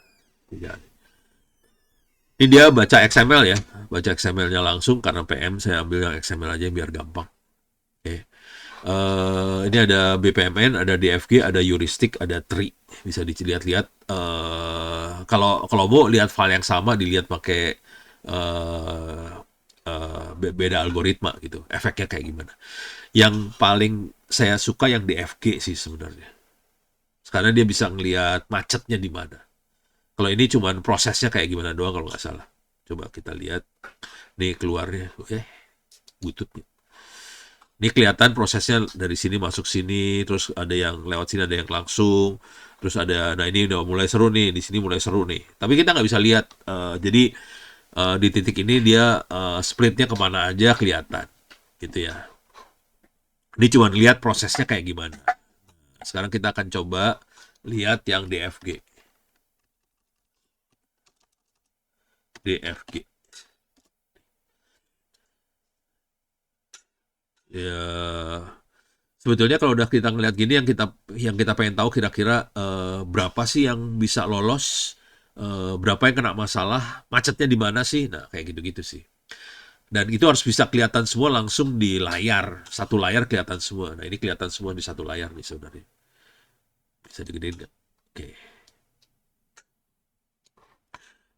ini dia baca XML ya, baca XML-nya langsung, karena PM saya ambil yang XML aja biar gampang. Oke. Ini ada BPMN, ada DFG, ada heuristic, ada tree. Bisa dilihat-lihat. Kalau mau lihat file yang sama, dilihat pakai beda algoritma gitu. Efeknya kayak gimana. Yang paling saya suka yang DFG sih sebenarnya. Karena dia bisa ngelihat macetnya di mana. Kalau ini cuman prosesnya kayak gimana doang kalau nggak salah. Coba kita lihat. Nih keluarnya. Bututnya. Ini kelihatan prosesnya dari sini masuk sini, terus ada yang lewat sini, ada yang langsung, terus ada, nah ini udah mulai seru nih, di sini mulai seru nih. Tapi kita nggak bisa lihat, jadi di titik ini dia splitnya kemana aja kelihatan, gitu ya. Ini cuma lihat prosesnya kayak gimana. Sekarang kita akan coba lihat yang DFG. DFG. Ya, sebetulnya kalau udah kita ngeliat gini, yang kita pengen tahu kira-kira berapa sih yang bisa lolos, berapa yang kena masalah, macetnya di mana sih, nah kayak gitu-gitu sih. Dan itu harus bisa kelihatan semua langsung di layar, satu layar kelihatan semua. Nah ini kelihatan semua di satu layar nih sebenarnya. Bisa digedein nggak? Oke.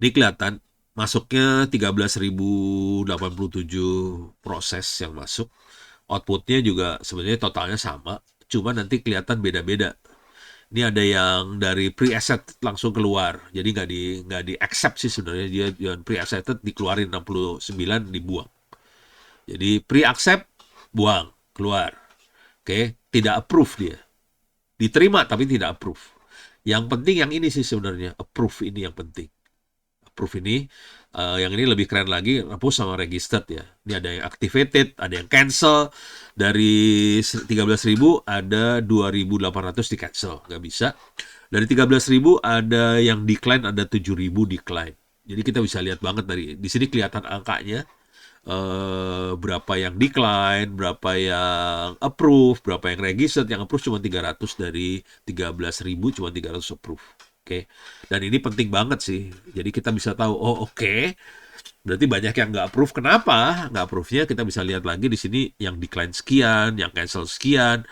Ini kelihatan masuknya 13.087 proses yang masuk. Outputnya juga sebenarnya totalnya sama, cuma nanti kelihatan beda-beda. Ini ada yang dari pre-asset langsung keluar, jadi nggak di accept sih sebenarnya, dia yang pre-asset dikeluarin 69 dibuang. Jadi pre-accept buang keluar, oke, tidak approve dia, diterima tapi tidak approve. Yang penting yang ini sih sebenarnya, approve ini yang penting. Approve ini, yang ini lebih keren lagi, approve sama registered ya. Ini ada yang activated, ada yang cancel. Dari 13.000 ada 2.800 di cancel, nggak bisa. Dari 13.000 ada yang decline, ada 7.000 decline. Jadi kita bisa lihat banget dari di sini kelihatan angkanya, berapa yang decline, berapa yang approve, berapa yang registered. Yang approve cuma 300 dari 13.000, cuma 300 approve. Oke. Dan ini penting banget sih. Jadi kita bisa tahu, oh oke, Berarti banyak yang nggak approve. Kenapa? Nggak approve-nya kita bisa lihat lagi di sini yang decline sekian, yang cancel sekian,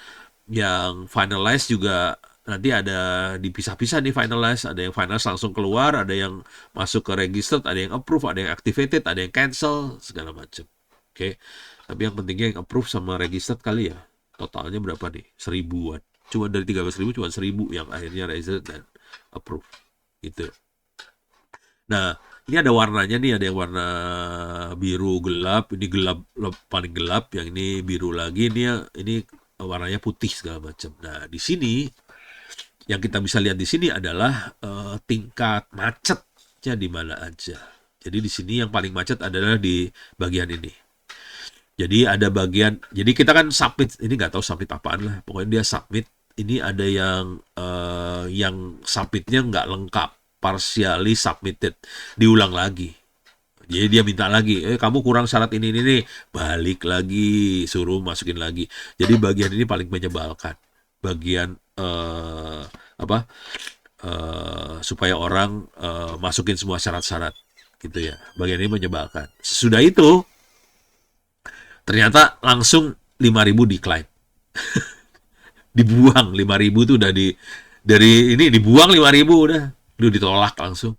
yang finalize juga nanti ada dipisah-pisah nih finalize. Ada yang finalize langsung keluar, ada yang masuk ke registered, ada yang approve, ada yang activated, ada yang cancel, segala macam. Oke. Tapi yang pentingnya yang approve sama registered kali ya. Totalnya berapa nih? 1000-an. Cuma dari 13.000 cuma 1000 yang akhirnya registered dan approve. Gitu. Nah, ini ada warnanya nih, ada yang warna biru gelap, ini gelap paling gelap, yang ini biru lagi, ini warnanya putih segala macam. Nah, di sini yang kita bisa lihat di sini adalah tingkat macetnya di mana aja. Jadi di sini yang paling macet adalah di bagian ini. Jadi ada bagian, jadi kita kan submit, ini nggak tahu submit apaan lah, pokoknya dia submit. Ini ada yang submitnya nggak lengkap, partially submitted, diulang lagi. Jadi dia minta lagi, kamu kurang syarat ini nih, balik lagi, suruh masukin lagi. Jadi bagian ini paling menyebalkan, bagian apa? Supaya orang masukin semua syarat-syarat, gitu ya. Bagian ini menyebalkan. Sesudah itu ternyata langsung 5.000 decline. Dibuang 5.000 tuh udah dari ini dibuang 5.000 udah ditolak langsung.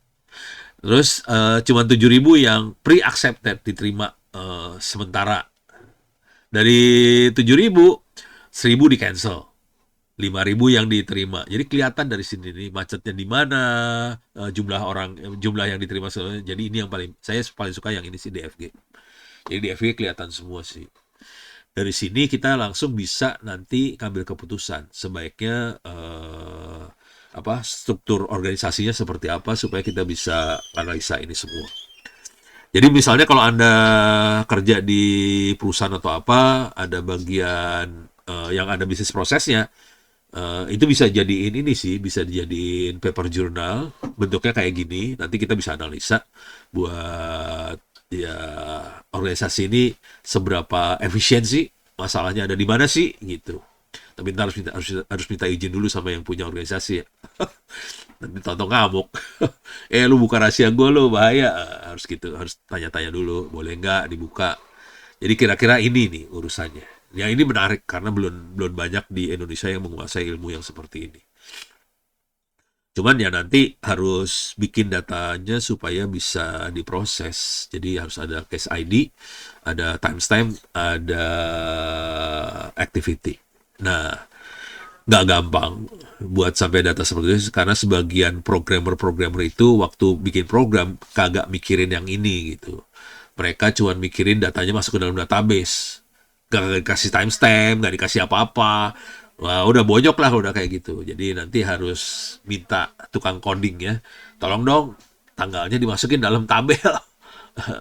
Terus cuma 7.000 yang pre-accepted diterima sementara. Dari 7.000, 1.000 di cancel. 5.000 yang diterima. Jadi kelihatan dari sini nih macetnya di mana, jumlah yang diterima. Jadi ini yang saya paling suka yang ini sih DFG. Jadi DFG kelihatan semua sih. Dari sini kita langsung bisa nanti ambil keputusan sebaiknya struktur organisasinya seperti apa supaya kita bisa analisa ini semua. Jadi misalnya kalau Anda kerja di perusahaan atau apa, ada bagian yang ada bisnis prosesnya, itu bisa jadiin ini sih, bisa dijadiin paper journal, bentuknya kayak gini, nanti kita bisa analisa buat ya organisasi ini seberapa efisiensi, masalahnya ada di mana sih gitu. Tapi ntar harus minta izin dulu sama yang punya organisasi ya. Nanti tonton ngamuk. Lu buka rahasia gue lo, bahaya. Harus gitu, harus tanya-tanya dulu, boleh nggak dibuka. Jadi kira-kira ini nih urusannya. Ya ini menarik karena belum banyak di Indonesia yang menguasai ilmu yang seperti ini. Cuman ya nanti harus bikin datanya supaya bisa diproses. Jadi harus ada case ID, ada timestamp, ada activity. Nah, nggak gampang buat sampai data seperti itu karena sebagian programmer itu waktu bikin program kagak mikirin yang ini gitu. Mereka cuma mikirin datanya masuk ke dalam database. Nggak dikasih timestamp, nggak dikasih apa-apa. Wah, udah bonyok lah udah kayak gitu. Jadi nanti harus minta tukang coding ya. Tolong dong tanggalnya dimasukin dalam tabel.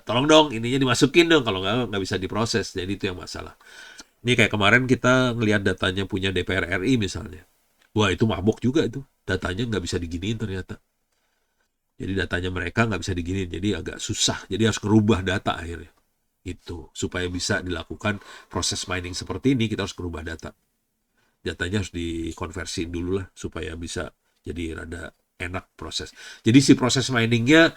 Tolong dong ininya dimasukin dong. Kalau nggak bisa diproses. Jadi itu yang masalah. Ini kayak kemarin kita ngelihat datanya punya DPR RI misalnya. Wah itu mabok juga itu. Datanya nggak bisa diginiin ternyata. Jadi datanya mereka nggak bisa diginiin. Jadi agak susah. Jadi harus ngerubah data akhirnya. Itu. Supaya bisa dilakukan proses mining seperti ini kita harus ngerubah data. Datanya harus dikonversi dulu lah supaya bisa jadi rada enak proses. Jadi si proses miningnya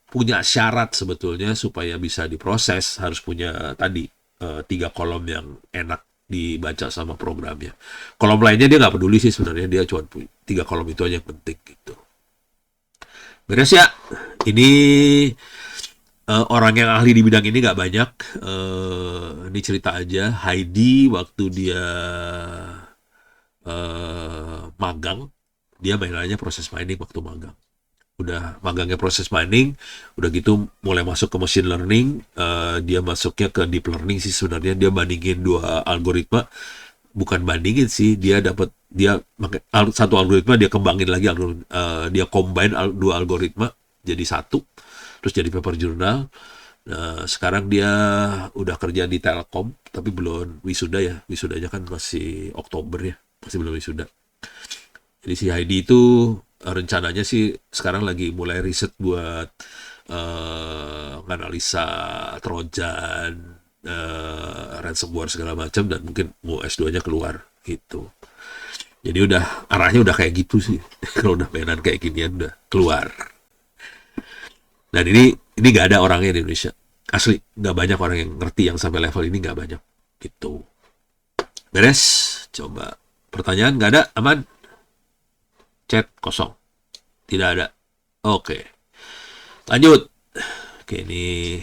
punya syarat sebetulnya supaya bisa diproses harus punya tadi 3 kolom yang enak dibaca sama programnya. Kolom lainnya dia nggak peduli sih sebenarnya, dia cuma 3 kolom itu aja yang penting gitu. Beres ya. Ini orang yang ahli di bidang ini nggak banyak. Ini cerita aja. Heidi waktu dia magang, dia mainannya proses mining waktu magang. Udah magangnya proses mining, udah gitu mulai masuk ke machine learning, dia masuknya ke deep learning sih sebenarnya. Dia bandingin 2 algoritma, bukan bandingin sih, dia satu algoritma dia kembangin lagi, dia combine 2 algoritma jadi satu, terus jadi paper journal. Sekarang dia udah kerja di Telkom, tapi belum wisuda ya, wisudanya kan masih Oktober ya, masih belum wisuda. Jadi si Heidi itu rencananya sih sekarang lagi mulai riset buat menganalisa Trojan, ransomware segala macam, dan mungkin mau S2-nya keluar gitu. Jadi arahnya udah kayak gitu sih. Kalau udah mainan kayak ginian udah keluar. Dan ini Ini nggak ada orangnya di Indonesia. Asli, nggak banyak orang yang ngerti yang sampai level ini, nggak banyak. Gitu. Beres? Coba. Pertanyaan nggak ada? Aman? Chat kosong. Tidak ada. Oke. Lanjut. Oke, ini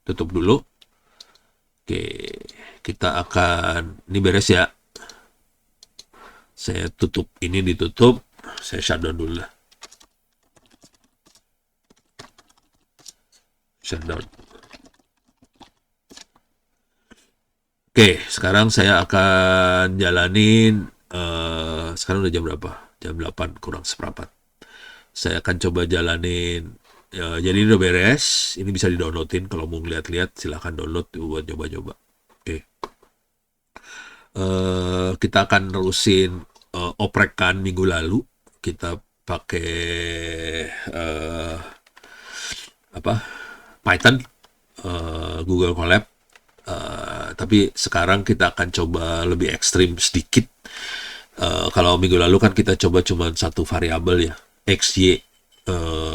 tutup dulu. Oke, kita akan, ini beres ya. Saya tutup, ini ditutup. Saya shutdown dulu lah. Shutdown. Oke, sekarang saya akan jalanin, sekarang udah jam berapa? Jam 8 kurang seperempat. Saya akan coba jalanin, jadi ini udah beres, ini bisa di-downloadin, kalau mau lihat-lihat silahkan download buat coba-coba. Oke. Kita akan nerusin oprekan minggu lalu. Kita pakai apa? Python, Google Colab. Tapi sekarang kita akan coba lebih ekstrim sedikit. Kalau minggu lalu kan kita coba cuma satu variabel ya, x, y,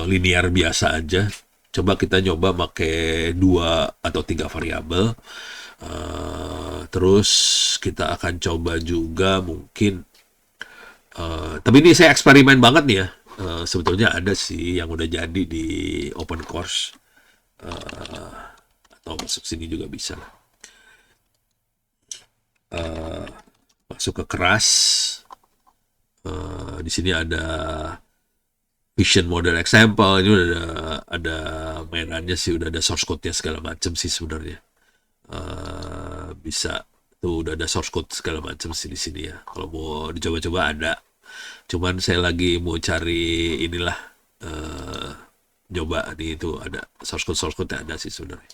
linear biasa aja. Coba kita nyoba pakai 2 atau 3 variabel. Terus kita akan coba juga mungkin, tapi ini saya eksperimen banget nih ya. Sebetulnya ada sih yang udah jadi di open course, atau masuk sini juga bisa. Masuk ke keras. Di sini ada vision model example, ini udah ada mainannya sih, udah ada source code-nya segala macam sih sebenarnya. Bisa tuh, udah ada source code segala macam sih di sini ya. Kalau mau dicoba-coba ada. Cuman saya lagi mau cari inilah, nyoba nih, itu ada source code-nya ada sih sebenarnya.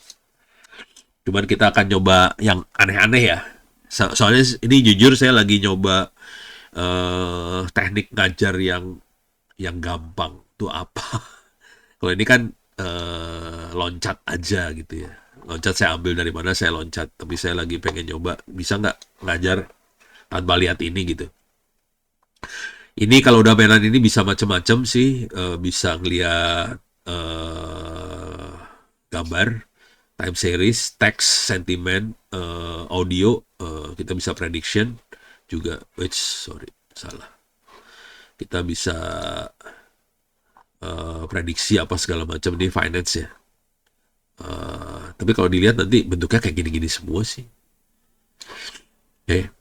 Cuman kita akan nyoba yang aneh-aneh ya. Soalnya ini jujur saya lagi nyoba teknik ngajar yang gampang tuh apa. Kalau ini kan loncat aja gitu ya. Loncat saya ambil dari mana saya loncat. Tapi saya lagi pengen nyoba, bisa nggak ngajar tanpa lihat ini gitu. Ini kalau udah mainan ini bisa macam-macam sih. Bisa ngeliat gambar, time series, text, sentiment, audio. Kita bisa prediction juga. Sorry, salah. Kita bisa prediksi apa segala macam di finance ya. Tapi kalau dilihat nanti bentuknya kayak gini-gini semua sih. Oke.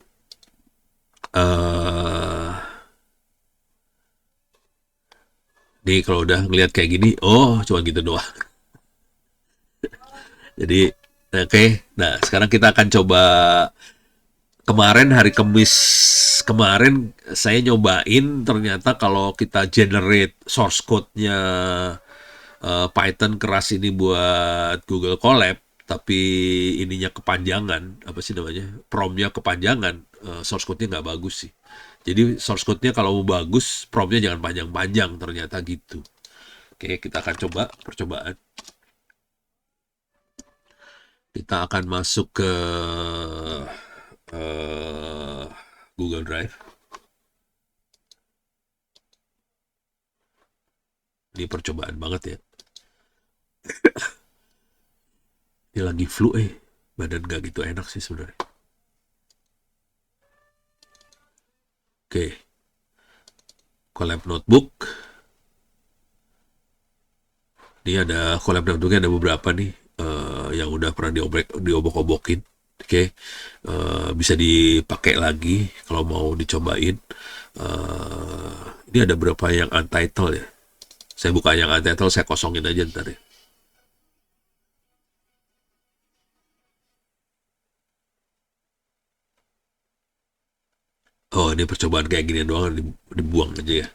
Nih kalau udah ngelihat kayak gini, oh cuma gitu doang. Jadi oke. Nah sekarang kita akan coba. Kemarin hari Kamis kemarin saya nyobain, ternyata kalau kita generate source code-nya Python keras ini buat Google Colab, tapi ininya kepanjangan, apa sih namanya, prompt-nya kepanjangan, source code-nya nggak bagus sih. Jadi source code-nya kalau mau bagus, prompt-nya jangan panjang-panjang, ternyata gitu. Oke, kita akan coba percobaan. Kita akan masuk ke Google Drive. Ini percobaan banget ya. Ini lagi flu badan gak gitu enak sih sebenarnya. Oke. Colab Notebook. Ini ada Colab Notebooknya, ada beberapa nih yang udah pernah diobok-obokin. Oke. Bisa dipakai lagi kalau mau dicobain. Ini ada berapa yang untitled ya. Saya buka yang untitled, saya kosongin aja ntar ya. Oh, ini percobaan kayak gini doang, dibuang aja ya.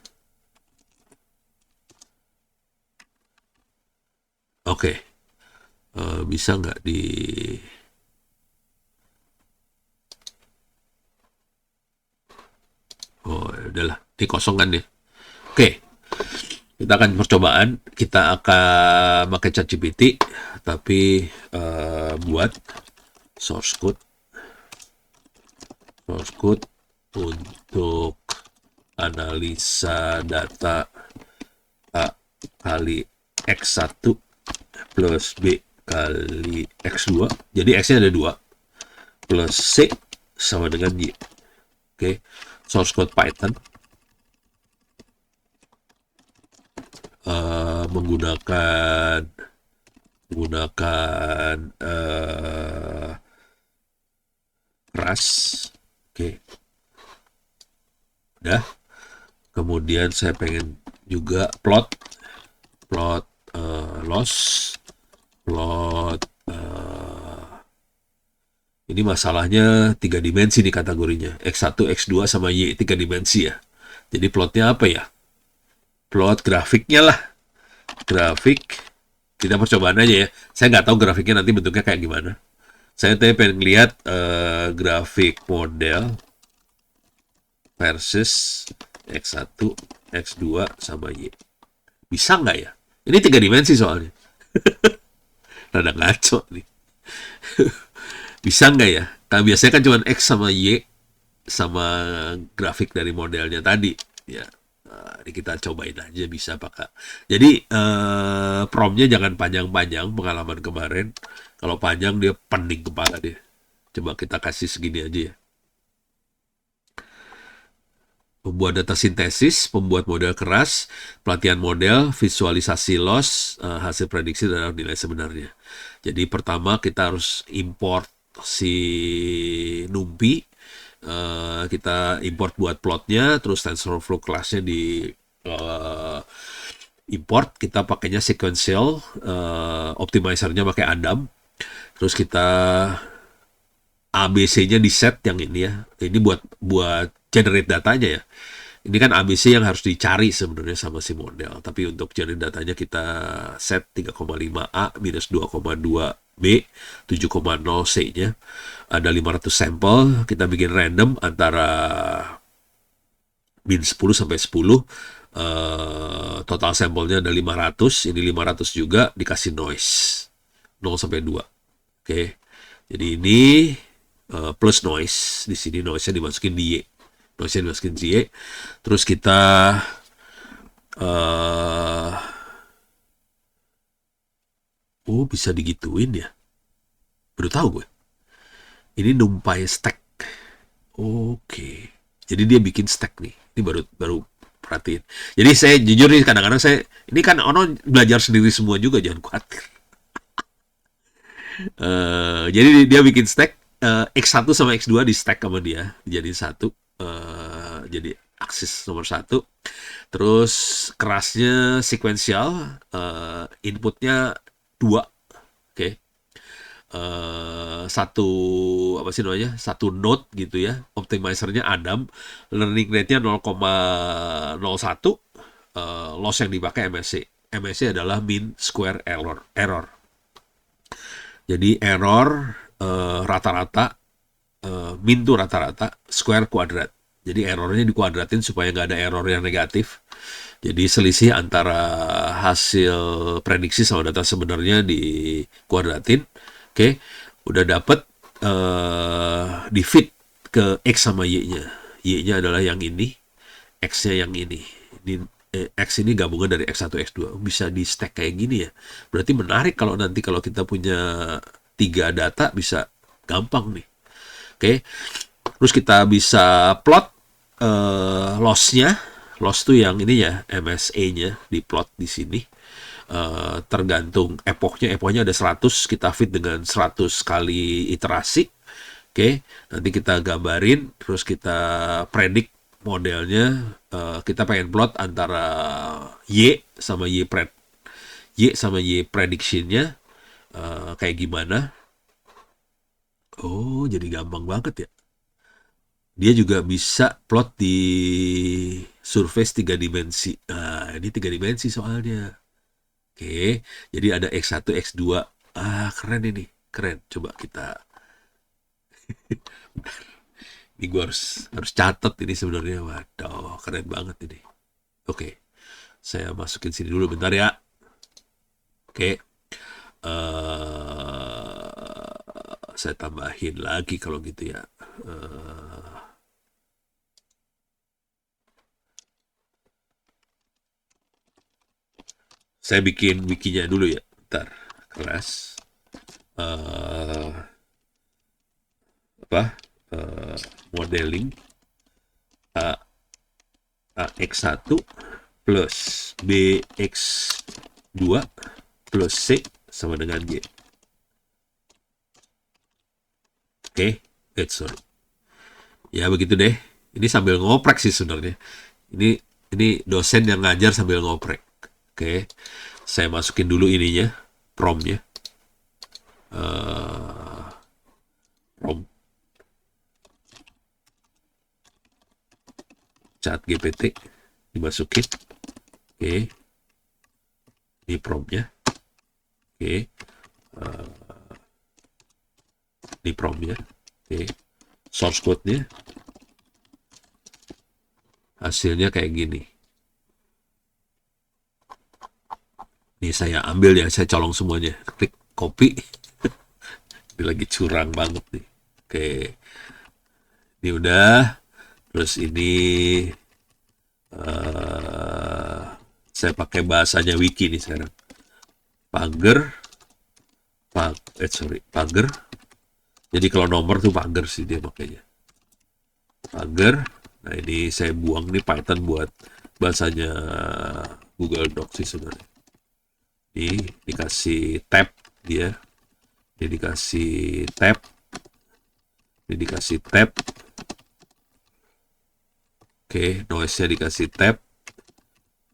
Oke. Bisa nggak di... Oh, udahlah. Ini kosong kan ya. Oke. Kita akan percobaan. Kita akan pakai ChatGPT, tapi buat source code untuk analisa data A kali X1 plus B kali X2. Jadi X-nya ada 2. Plus C sama dengan Y. Oke. Source code Python. Menggunakan keras. Oke. Udah. Kemudian saya pengen juga plot loss, plot ini masalahnya 3 dimensi nih kategorinya. X1, X2 sama Y 3 dimensi ya. Jadi plotnya apa ya? Plot grafiknya lah. Grafik. Kita percobaan aja ya. Saya nggak tahu grafiknya nanti bentuknya kayak gimana. Saya tadi pengen lihat grafik model versus X1, X2 sama Y. Bisa nggak ya? Ini 3 dimensi soalnya. Rada ngaco nih. Bisa nggak ya? Karena biasanya kan cuma X sama Y sama grafik dari modelnya tadi. Ya, ini kita cobain aja bisa apa. Jadi promnya jangan panjang-panjang pengalaman kemarin. Kalau panjang dia pening kepala dia. Coba kita kasih segini aja ya. Membuat data sintesis, membuat model keras, pelatihan model, visualisasi loss, hasil prediksi dan nilai sebenarnya. Jadi pertama kita harus import si NumPy, kita import buat plotnya, terus TensorFlow kelasnya di import, kita pakainya sequential, optimizernya pakai Adam, terus kita ABC-nya di set yang ini ya. Ini buat generate datanya ya. Ini kan ABC yang harus dicari sebenarnya sama si model. Tapi untuk generate datanya kita set 3,5A minus 2,2B, 7,0 C-nya. Ada 500 sampel, kita bikin random antara min 10 sampai 10. Total sampelnya ada 500, ini 500 juga dikasih noise 0 sampai 2. Oke. Jadi ini plus noise, di sini noise-nya dimasukin di Y. Noise-nya dimasukin di Y. Terus kita bisa digituin ya. Baru tahu gue. Ini NumPy stack. Oke. Jadi dia bikin stack nih. Ini baru perhatiin. Jadi saya jujur nih kadang-kadang ini kan ono belajar sendiri semua juga, jangan khawatir. Jadi dia bikin stack X1 sama X2 di stack sama dia jadi satu, jadi aksis nomor satu. Terus kerasnya sequential, inputnya 2. Oke. Satu apa sih namanya, satu node gitu ya, optimizernya Adam, learning rate-nya 0,01, loss yang dipakai MSE adalah mean square error. Jadi error rata-rata, min tuh rata-rata, square kuadrat. Jadi errornya dikuadratin supaya nggak ada error yang negatif. Jadi selisih antara hasil prediksi sama data sebenarnya dikuadratin. Oke, udah dapet di fit ke X sama Y-nya. Y-nya adalah yang ini, X-nya yang ini. X ini gabungan dari X1, X2. Bisa di stack kayak gini ya. Berarti menarik kalau nanti kalau kita punya 3 data bisa gampang nih. Oke. Terus kita bisa plot loss-nya. Loss tuh yang ini ya, MSA-nya di plot di sini. Tergantung epochnya ada 100, kita fit dengan 100 kali iterasi. Oke, nanti kita gambarin, terus kita predik modelnya. Kita pengen plot antara Y sama Y prediction-nya kayak gimana. Oh, jadi gampang banget ya. Dia juga bisa plot di surface 3 dimensi. Nah, ini 3 dimensi soalnya. Oke, jadi ada X1, X2. Keren ini. Keren. Coba kita. Ini gue harus catat ini sebenarnya. Waduh, keren banget ini. Oke, saya masukin sini dulu bentar ya. Oke. Saya tambahin lagi kalau gitu ya. Saya bikin wikinya dulu ya. Bentar. kelas eh, apa eh, modeling A, AX1 plus BX2 plus C sama dengan Y. Oke, sorry. Ya begitu deh. Ini sambil ngoprek sih sebenarnya. Ini ini dosen yang ngajar sambil ngoprek. Oke, saya masukin dulu ininya, promnya. Prom chat GPT dimasukin. Oke, ini promnya. Oke, ini promnya. Oke, source code-nya. Hasilnya kayak gini. Ini saya ambil ya, saya colong semuanya. Klik copy. Ini lagi curang banget nih. Oke, ini udah. Terus ini saya pakai bahasanya wiki nih sekarang. Pager, pager. Jadi kalau nomor tuh pager sih dia makanya. Pager. Nah ini saya buang nih Python buat bahasanya Google Docs sih sebenarnya. Ini dikasih tab dia. Ini dikasih tab. Ini dikasih tab. Oke, noise-nya dikasih tab.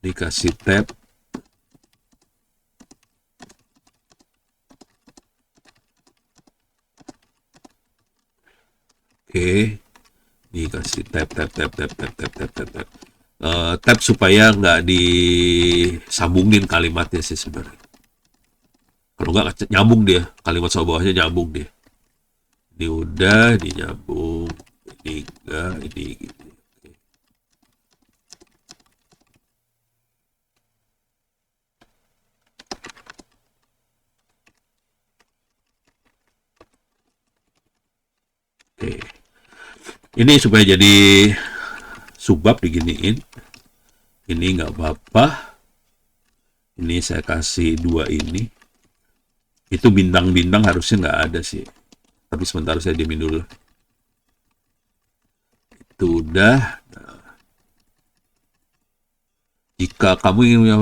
Dikasih tab. Oke, dikasih tab. Tab supaya nggak disambungin kalimatnya sih sebenarnya. Kalau nggak nyambung dia, kalimat sama bawahnya nyambung dia. Ini udah, ini nyambung, ini enggak, ini gitu. Oke. Ini supaya jadi subbab diginiin. Ini nggak apa-apa. Ini saya kasih dua ini. Itu bintang-bintang harusnya nggak ada sih. Tapi sebentar saya diamin dulu. Itu udah. Jika kamu ingin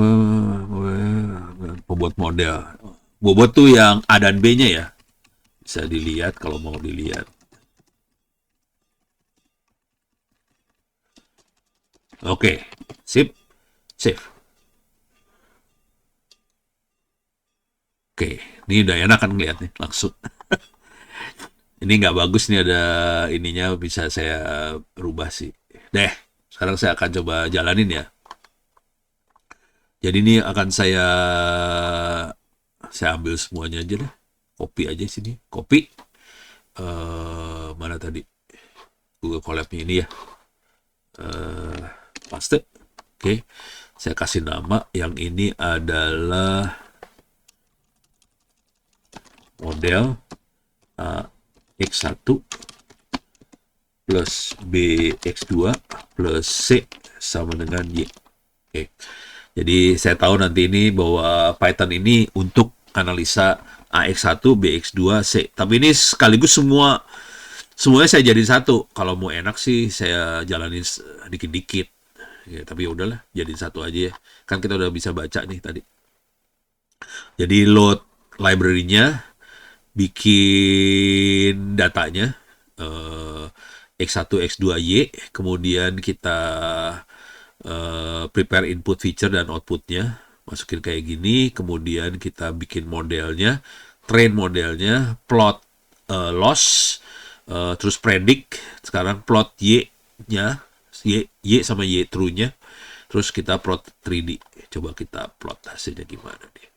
membuat model, bobot tuh yang A dan B-nya ya. Bisa dilihat kalau mau dilihat. Oke, sip, save. Oke, ini udah enak kan ngeliat nih, langsung. Ini nggak bagus nih ada ininya bisa saya rubah sih. Deh, sekarang saya akan coba jalanin ya. Jadi ini akan saya ambil semuanya aja deh. Copy aja sini, copy. Mana tadi Google Colab-nya ini ya. Paste. Oke, saya kasih nama. Yang ini adalah model X1 plus BX2 plus C sama dengan Y. Oke. Jadi saya tahu nanti ini bahwa Python ini untuk analisa AX1, BX2, C. Tapi ini sekaligus semuanya saya jadiin satu. Kalau mau enak sih saya jalanin dikit-dikit. Ya, tapi ya udahlah, jadiin satu aja ya. Kan kita udah bisa baca nih tadi. Jadi load library-nya, bikin datanya X1, X2, Y, kemudian kita prepare input feature dan outputnya, masukin kayak gini, kemudian kita bikin modelnya, train modelnya, plot loss, terus predict, sekarang plot Y-nya, Y sama Y true-nya, terus kita plot 3D. Coba kita plot hasilnya gimana nih.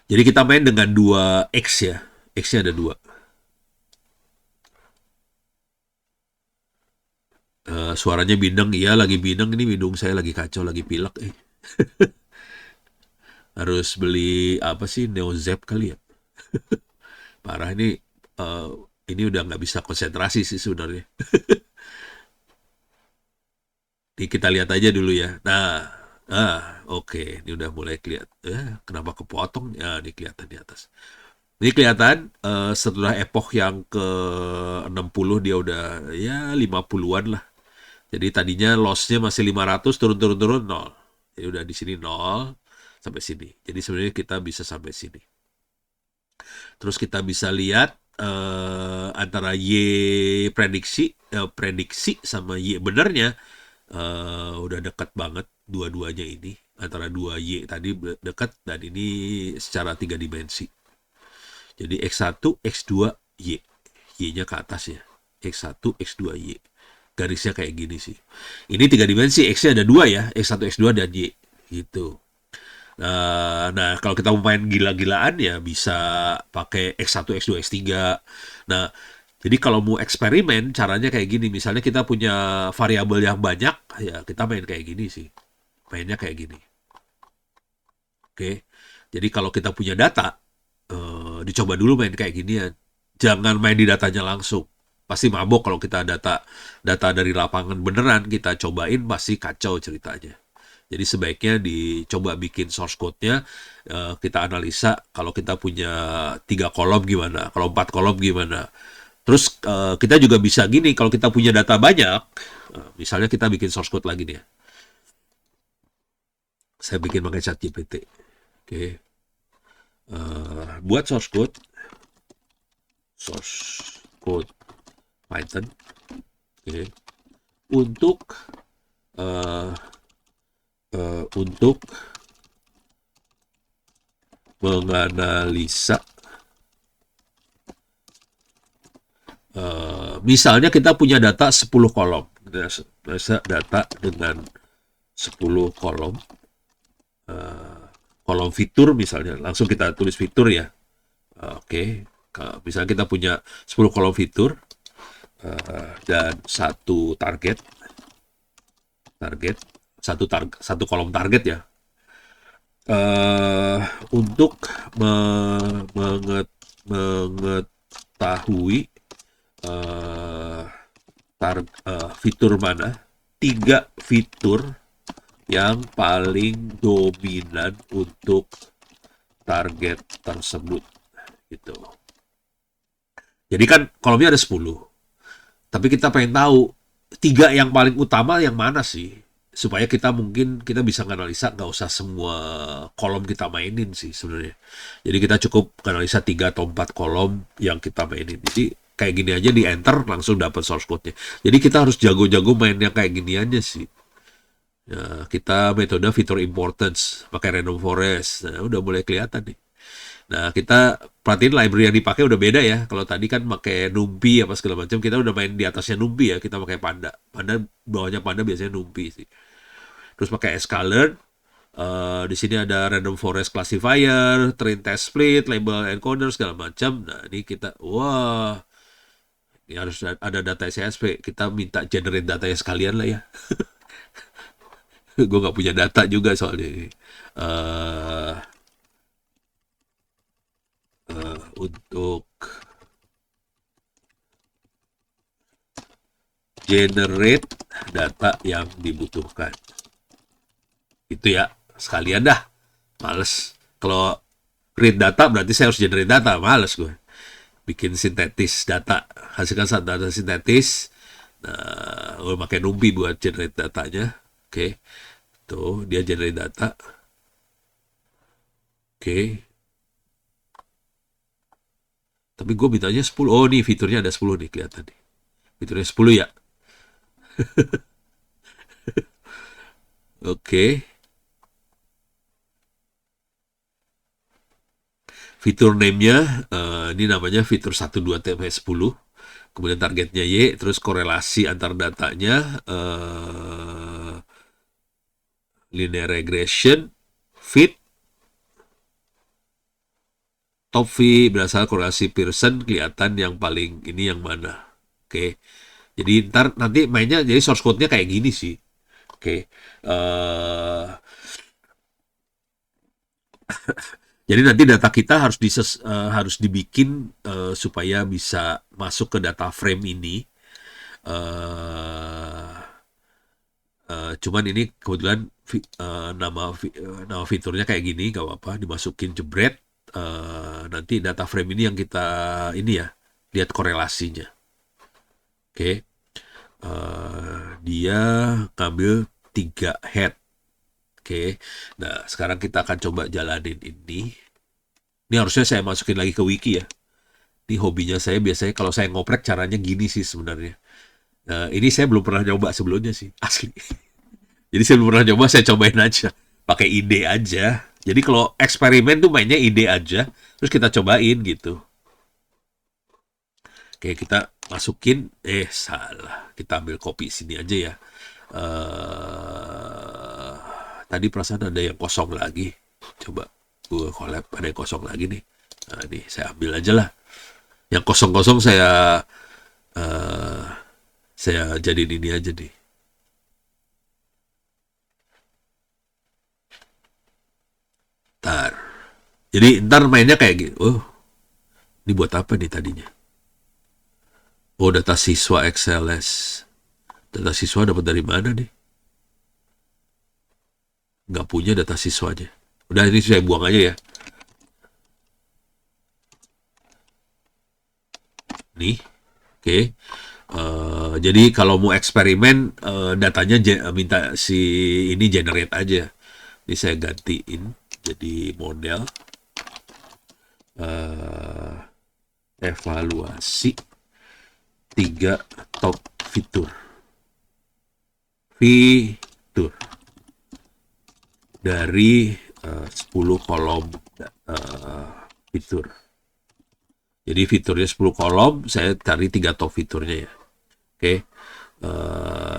Jadi kita main dengan dua X ya. X-nya ada dua. Suaranya bindeng, iya lagi bindeng, ini hidung saya lagi kacau, lagi pilek. Harus beli apa sih, Neozep kali ya. Parah uh, ini udah nggak bisa konsentrasi sih sebenarnya. Kita lihat aja dulu ya. Nah, Oke, ini udah mulai kelihatan. Kenapa kepotong? Ya, ini kelihatan di atas. Ini kelihatan setelah epoch yang ke 60 dia udah ya 50-an lah. Jadi tadinya loss-nya masih 500 turun-turun-turun nol. Jadi udah di sini nol sampai sini. Jadi sebenarnya kita bisa sampai sini. Terus kita bisa lihat antara prediksi sama Y benernya udah dekat banget dua-duanya ini. Antara dua Y tadi dekat dan ini secara tiga dimensi. Jadi X1, X2, Y. Y-nya ke atas ya. X1, X2, Y. Garisnya kayak gini sih. Ini tiga dimensi, X-nya ada dua ya. X1, X2, dan Y. Gitu. Nah, kalau kita mau main gila-gilaan ya bisa pakai X1, X2, X3. Nah, jadi kalau mau eksperimen caranya kayak gini. Misalnya kita punya variabel yang banyak, ya kita main kayak gini sih. Mainnya kayak gini. Oke. Jadi kalau kita punya data, dicoba dulu main kayak ginian. Jangan main di datanya langsung. Pasti mabok kalau kita data dari lapangan beneran kita cobain pasti kacau ceritanya. Jadi sebaiknya dicoba bikin source code-nya, kita analisa kalau kita punya 3 kolom gimana, kalau 4 kolom gimana. Terus kita juga bisa gini, kalau kita punya data banyak, misalnya kita bikin source code lagi nih ya. Saya bikin pakai ChatGPT. Oke. Buat source code Python. Oke. Untuk uh, untuk menganalisa misalnya kita punya data 10 kolom. Data dengan 10 kolom. Kolom fitur misalnya. Langsung kita tulis fitur ya. Oke. Misalnya kita punya 10 kolom fitur dan satu target satu kolom target ya. Untuk mengetahui uh, fitur mana, 3 fitur yang paling dominan untuk target tersebut gitu. Jadi kan kolomnya ada 10. Tapi kita pengen tahu 3 yang paling utama yang mana sih? Supaya kita bisa analisa, nggak usah semua kolom kita mainin sih sebenarnya. Jadi kita cukup analisa 3 atau 4 kolom yang kita mainin. Jadi kayak gini aja di enter langsung dapat source code-nya. Jadi kita harus jago-jago mainnya kayak gini aja sih. Ya, kita metode fitur importance pakai random forest. Nah, udah mulai kelihatan nih. Nah, kita perhatiin library yang dipakai udah beda ya. Kalau tadi kan pakai NumPy apa segala macam, kita udah main di atasnya NumPy ya. Kita pakai Panda. Bawahnya Panda biasanya NumPy sih. Terus pakai sklearn. Di sini ada random forest classifier, train test split, label encoder segala macam. Nah, ini kita ini harus ada data SCSP. Kita minta generate datanya sekalian lah ya. Gue nggak punya data juga soalnya ini. Uh, untuk generate data yang dibutuhkan. Itu ya, sekalian dah. Males. Kalau create data berarti saya harus generate data. Males gue. Bikin sintetis data. Hasilkan data sintetis. Nah, gue pakai NumPy buat generate datanya. Oke. Tuh, dia generate data. Oke. Tapi gue mintanya 10. Oh, nih fiturnya ada 10 nih kelihatan nih. Fiturnya 10 ya. Oke. Fitur name-nya, ini namanya fitur 12-10. Kemudian targetnya Y, terus korelasi antar datanya, linear regression, fit, top V berasal korelasi Pearson, kelihatan yang paling ini yang mana. Oke. Jadi nanti mainnya jadi source code-nya kayak gini sih. Oke. Jadi nanti data kita harus dibikin supaya bisa masuk ke data frame ini. Cuman ini kebetulan nama fiturnya kayak gini, gak apa-apa, dimasukin jebret. Nanti data frame ini yang kita ini ya, lihat korelasinya. Oke, dia ngambil 3 head. Oke, nah sekarang kita akan coba jalanin ini. Ini harusnya saya masukin lagi ke wiki ya. Ini hobinya saya biasanya kalau saya ngoprek caranya gini sih sebenarnya. Ini saya belum pernah nyoba sebelumnya sih, asli. Jadi saya belum pernah nyoba, saya cobain aja. Pakai ide aja. Jadi kalau eksperimen tuh mainnya ide aja, terus kita cobain gitu. Oke, kita masukin, salah. Kita ambil kopi sini aja ya. eh Tadi perasaan ada yang kosong lagi. Coba gue collab, ada yang kosong lagi nih. Nah, nih saya ambil aja lah. Yang kosong-kosong eh saya jadiin ini aja nih. Ntar. Jadi ntar mainnya kayak gitu. Oh, ini buat apa nih tadinya? Oh, data siswa XLS. Data siswa dapat dari mana nih? Nggak punya data siswanya. Udah, ini saya buang aja ya. Nih, oke. Jadi kalau mau eksperimen, datanya minta si ini generate aja. Ini saya gantiin jadi model eh, evaluasi 3 top fitur. Fitur dari 10 kolom fitur. Jadi fiturnya 10 kolom, saya cari 3 top fiturnya ya. Oke.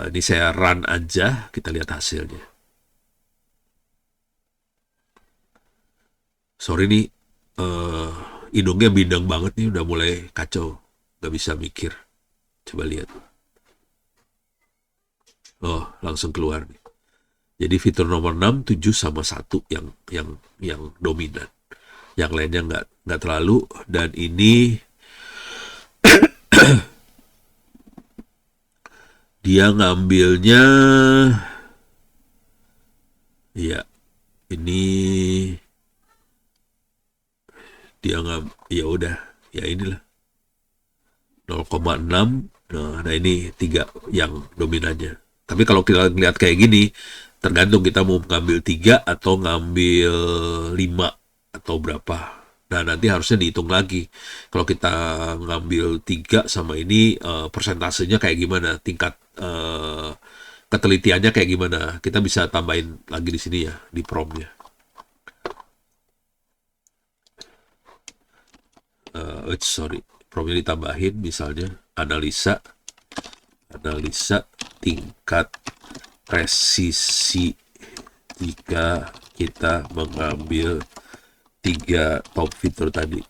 Ini saya run aja, kita lihat hasilnya. Sorry nih, hidungnya bidang banget nih, udah mulai kacau. Gak bisa mikir. Coba lihat. Oh, langsung keluar nih. Jadi fitur nomor 6, 7 sama 1 yang dominan. Yang lainnya nggak terlalu, dan ini dia ngambilnya ya ini dia nggak, ya udah, ya inilah 0,6. Nah, ini 3 yang dominannya. Tapi kalau kita lihat kayak gini, tergantung kita mau ngambil 3 atau ngambil 5 atau berapa. Nah, nanti harusnya dihitung lagi. Kalau kita ngambil 3 sama ini, persentasenya kayak gimana, tingkat ketelitiannya kayak gimana. Kita bisa tambahin lagi di sini ya, di promnya. Sorry, promnya ditambahin, misalnya analisa tingkat presisi jika kita mengambil 3 top fitur tadi.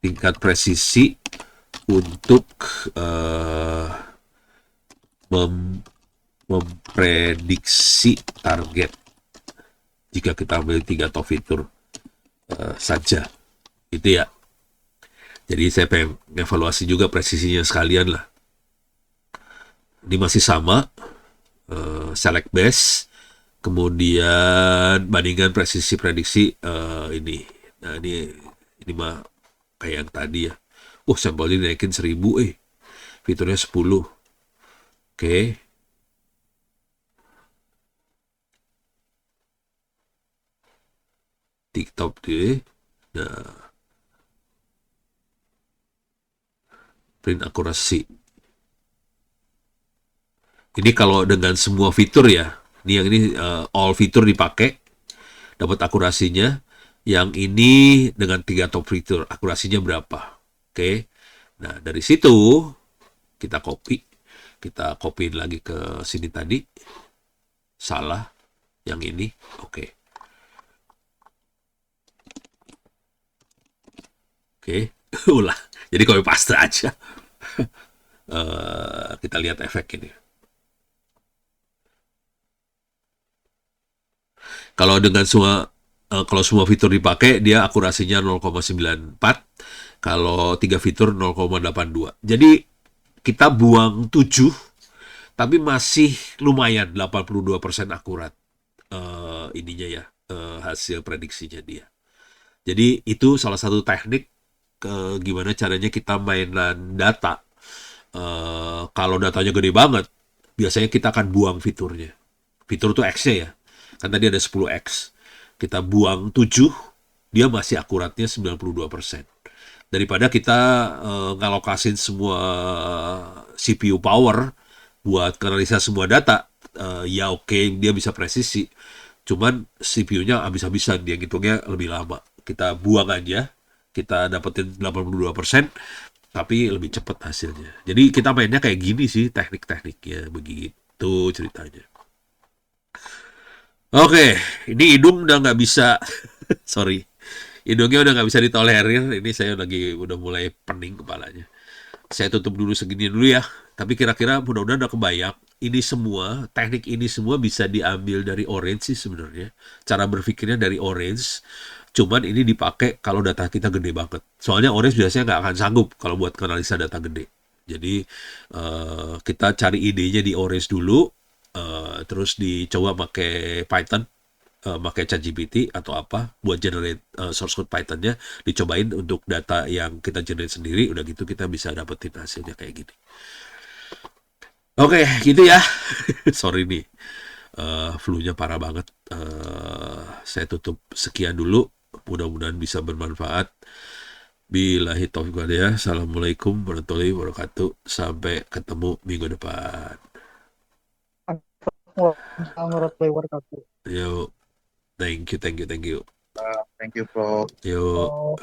Tingkat presisi untuk memprediksi target jika kita ambil 3 top fitur saja. Itu ya. Jadi saya pengen evaluasi juga presisinya sekalian lah. Ini masih sama, select best, kemudian bandingkan presisi prediksi ini. Nah, ini mah kayak yang tadi ya. Sampelnya dinaikin 1000, fiturnya 10. Oke. TikTok deh. Nah, print akurasi. Ini kalau dengan semua fitur ya. Ini yang ini all fitur dipakai, dapat akurasinya. Yang ini dengan 3 top fitur, akurasinya berapa? Oke. Nah, dari situ kita copy. Kita copyin lagi ke sini tadi. Salah. Yang ini. Oke. Oke. Ulah. Jadi copy paste aja. Kita lihat efek ini. Kalau dengan kalau semua fitur dipakai, dia akurasinya 0,94. Kalau 3 fitur 0,82. Jadi kita buang 7, tapi masih lumayan 82% akurat ininya ya, hasil prediksinya dia. Jadi itu salah satu teknik gimana caranya kita mainan data. Kalau datanya gede banget, biasanya kita akan buang fiturnya. Fitur itu X-nya ya. Kan tadi ada 10X. Kita buang 7, dia masih akuratnya 92%. Daripada kita ngalokasin semua CPU power buat analisa semua data, ya oke, dia bisa presisi. Cuman CPU-nya habis-habisan, dia ngitungnya lebih lama. Kita buang aja, kita dapetin 82%, tapi lebih cepat hasilnya. Jadi kita mainnya kayak gini sih teknik-tekniknya, begitu ceritanya. Oke, ini hidung udah nggak bisa, sorry, hidungnya udah nggak bisa ditolerir. Ini saya lagi udah mulai pening kepalanya. Saya tutup dulu segini dulu ya. Tapi kira-kira mudah-mudahan udah kebayang. Ini semua, teknik ini semua bisa diambil dari Orange sih sebenarnya. Cara berpikirnya dari Orange. Cuman ini dipakai kalau data kita gede banget. Soalnya Orange biasanya nggak akan sanggup kalau buat analisa data gede. Jadi kita cari idenya di Orange dulu, terus dicoba pakai Python, pakai ChatGPT atau apa buat generate source code Pythonnya, dicobain untuk data yang kita generate sendiri, udah gitu kita bisa dapetin hasilnya kayak gini. Oke, gitu ya. Sorry nih, flu-nya parah banget. Saya tutup sekian dulu. Mudah-mudahan bisa bermanfaat. Billahi taufiq walhidayah. Assalamualaikum warahmatullahi wabarakatuh. Sampai ketemu minggu depan. Waalaikumsalam warahmatullahi wabarakatuh. Yuk, thank you, thank you, thank you. Uh, Yuk. Oh.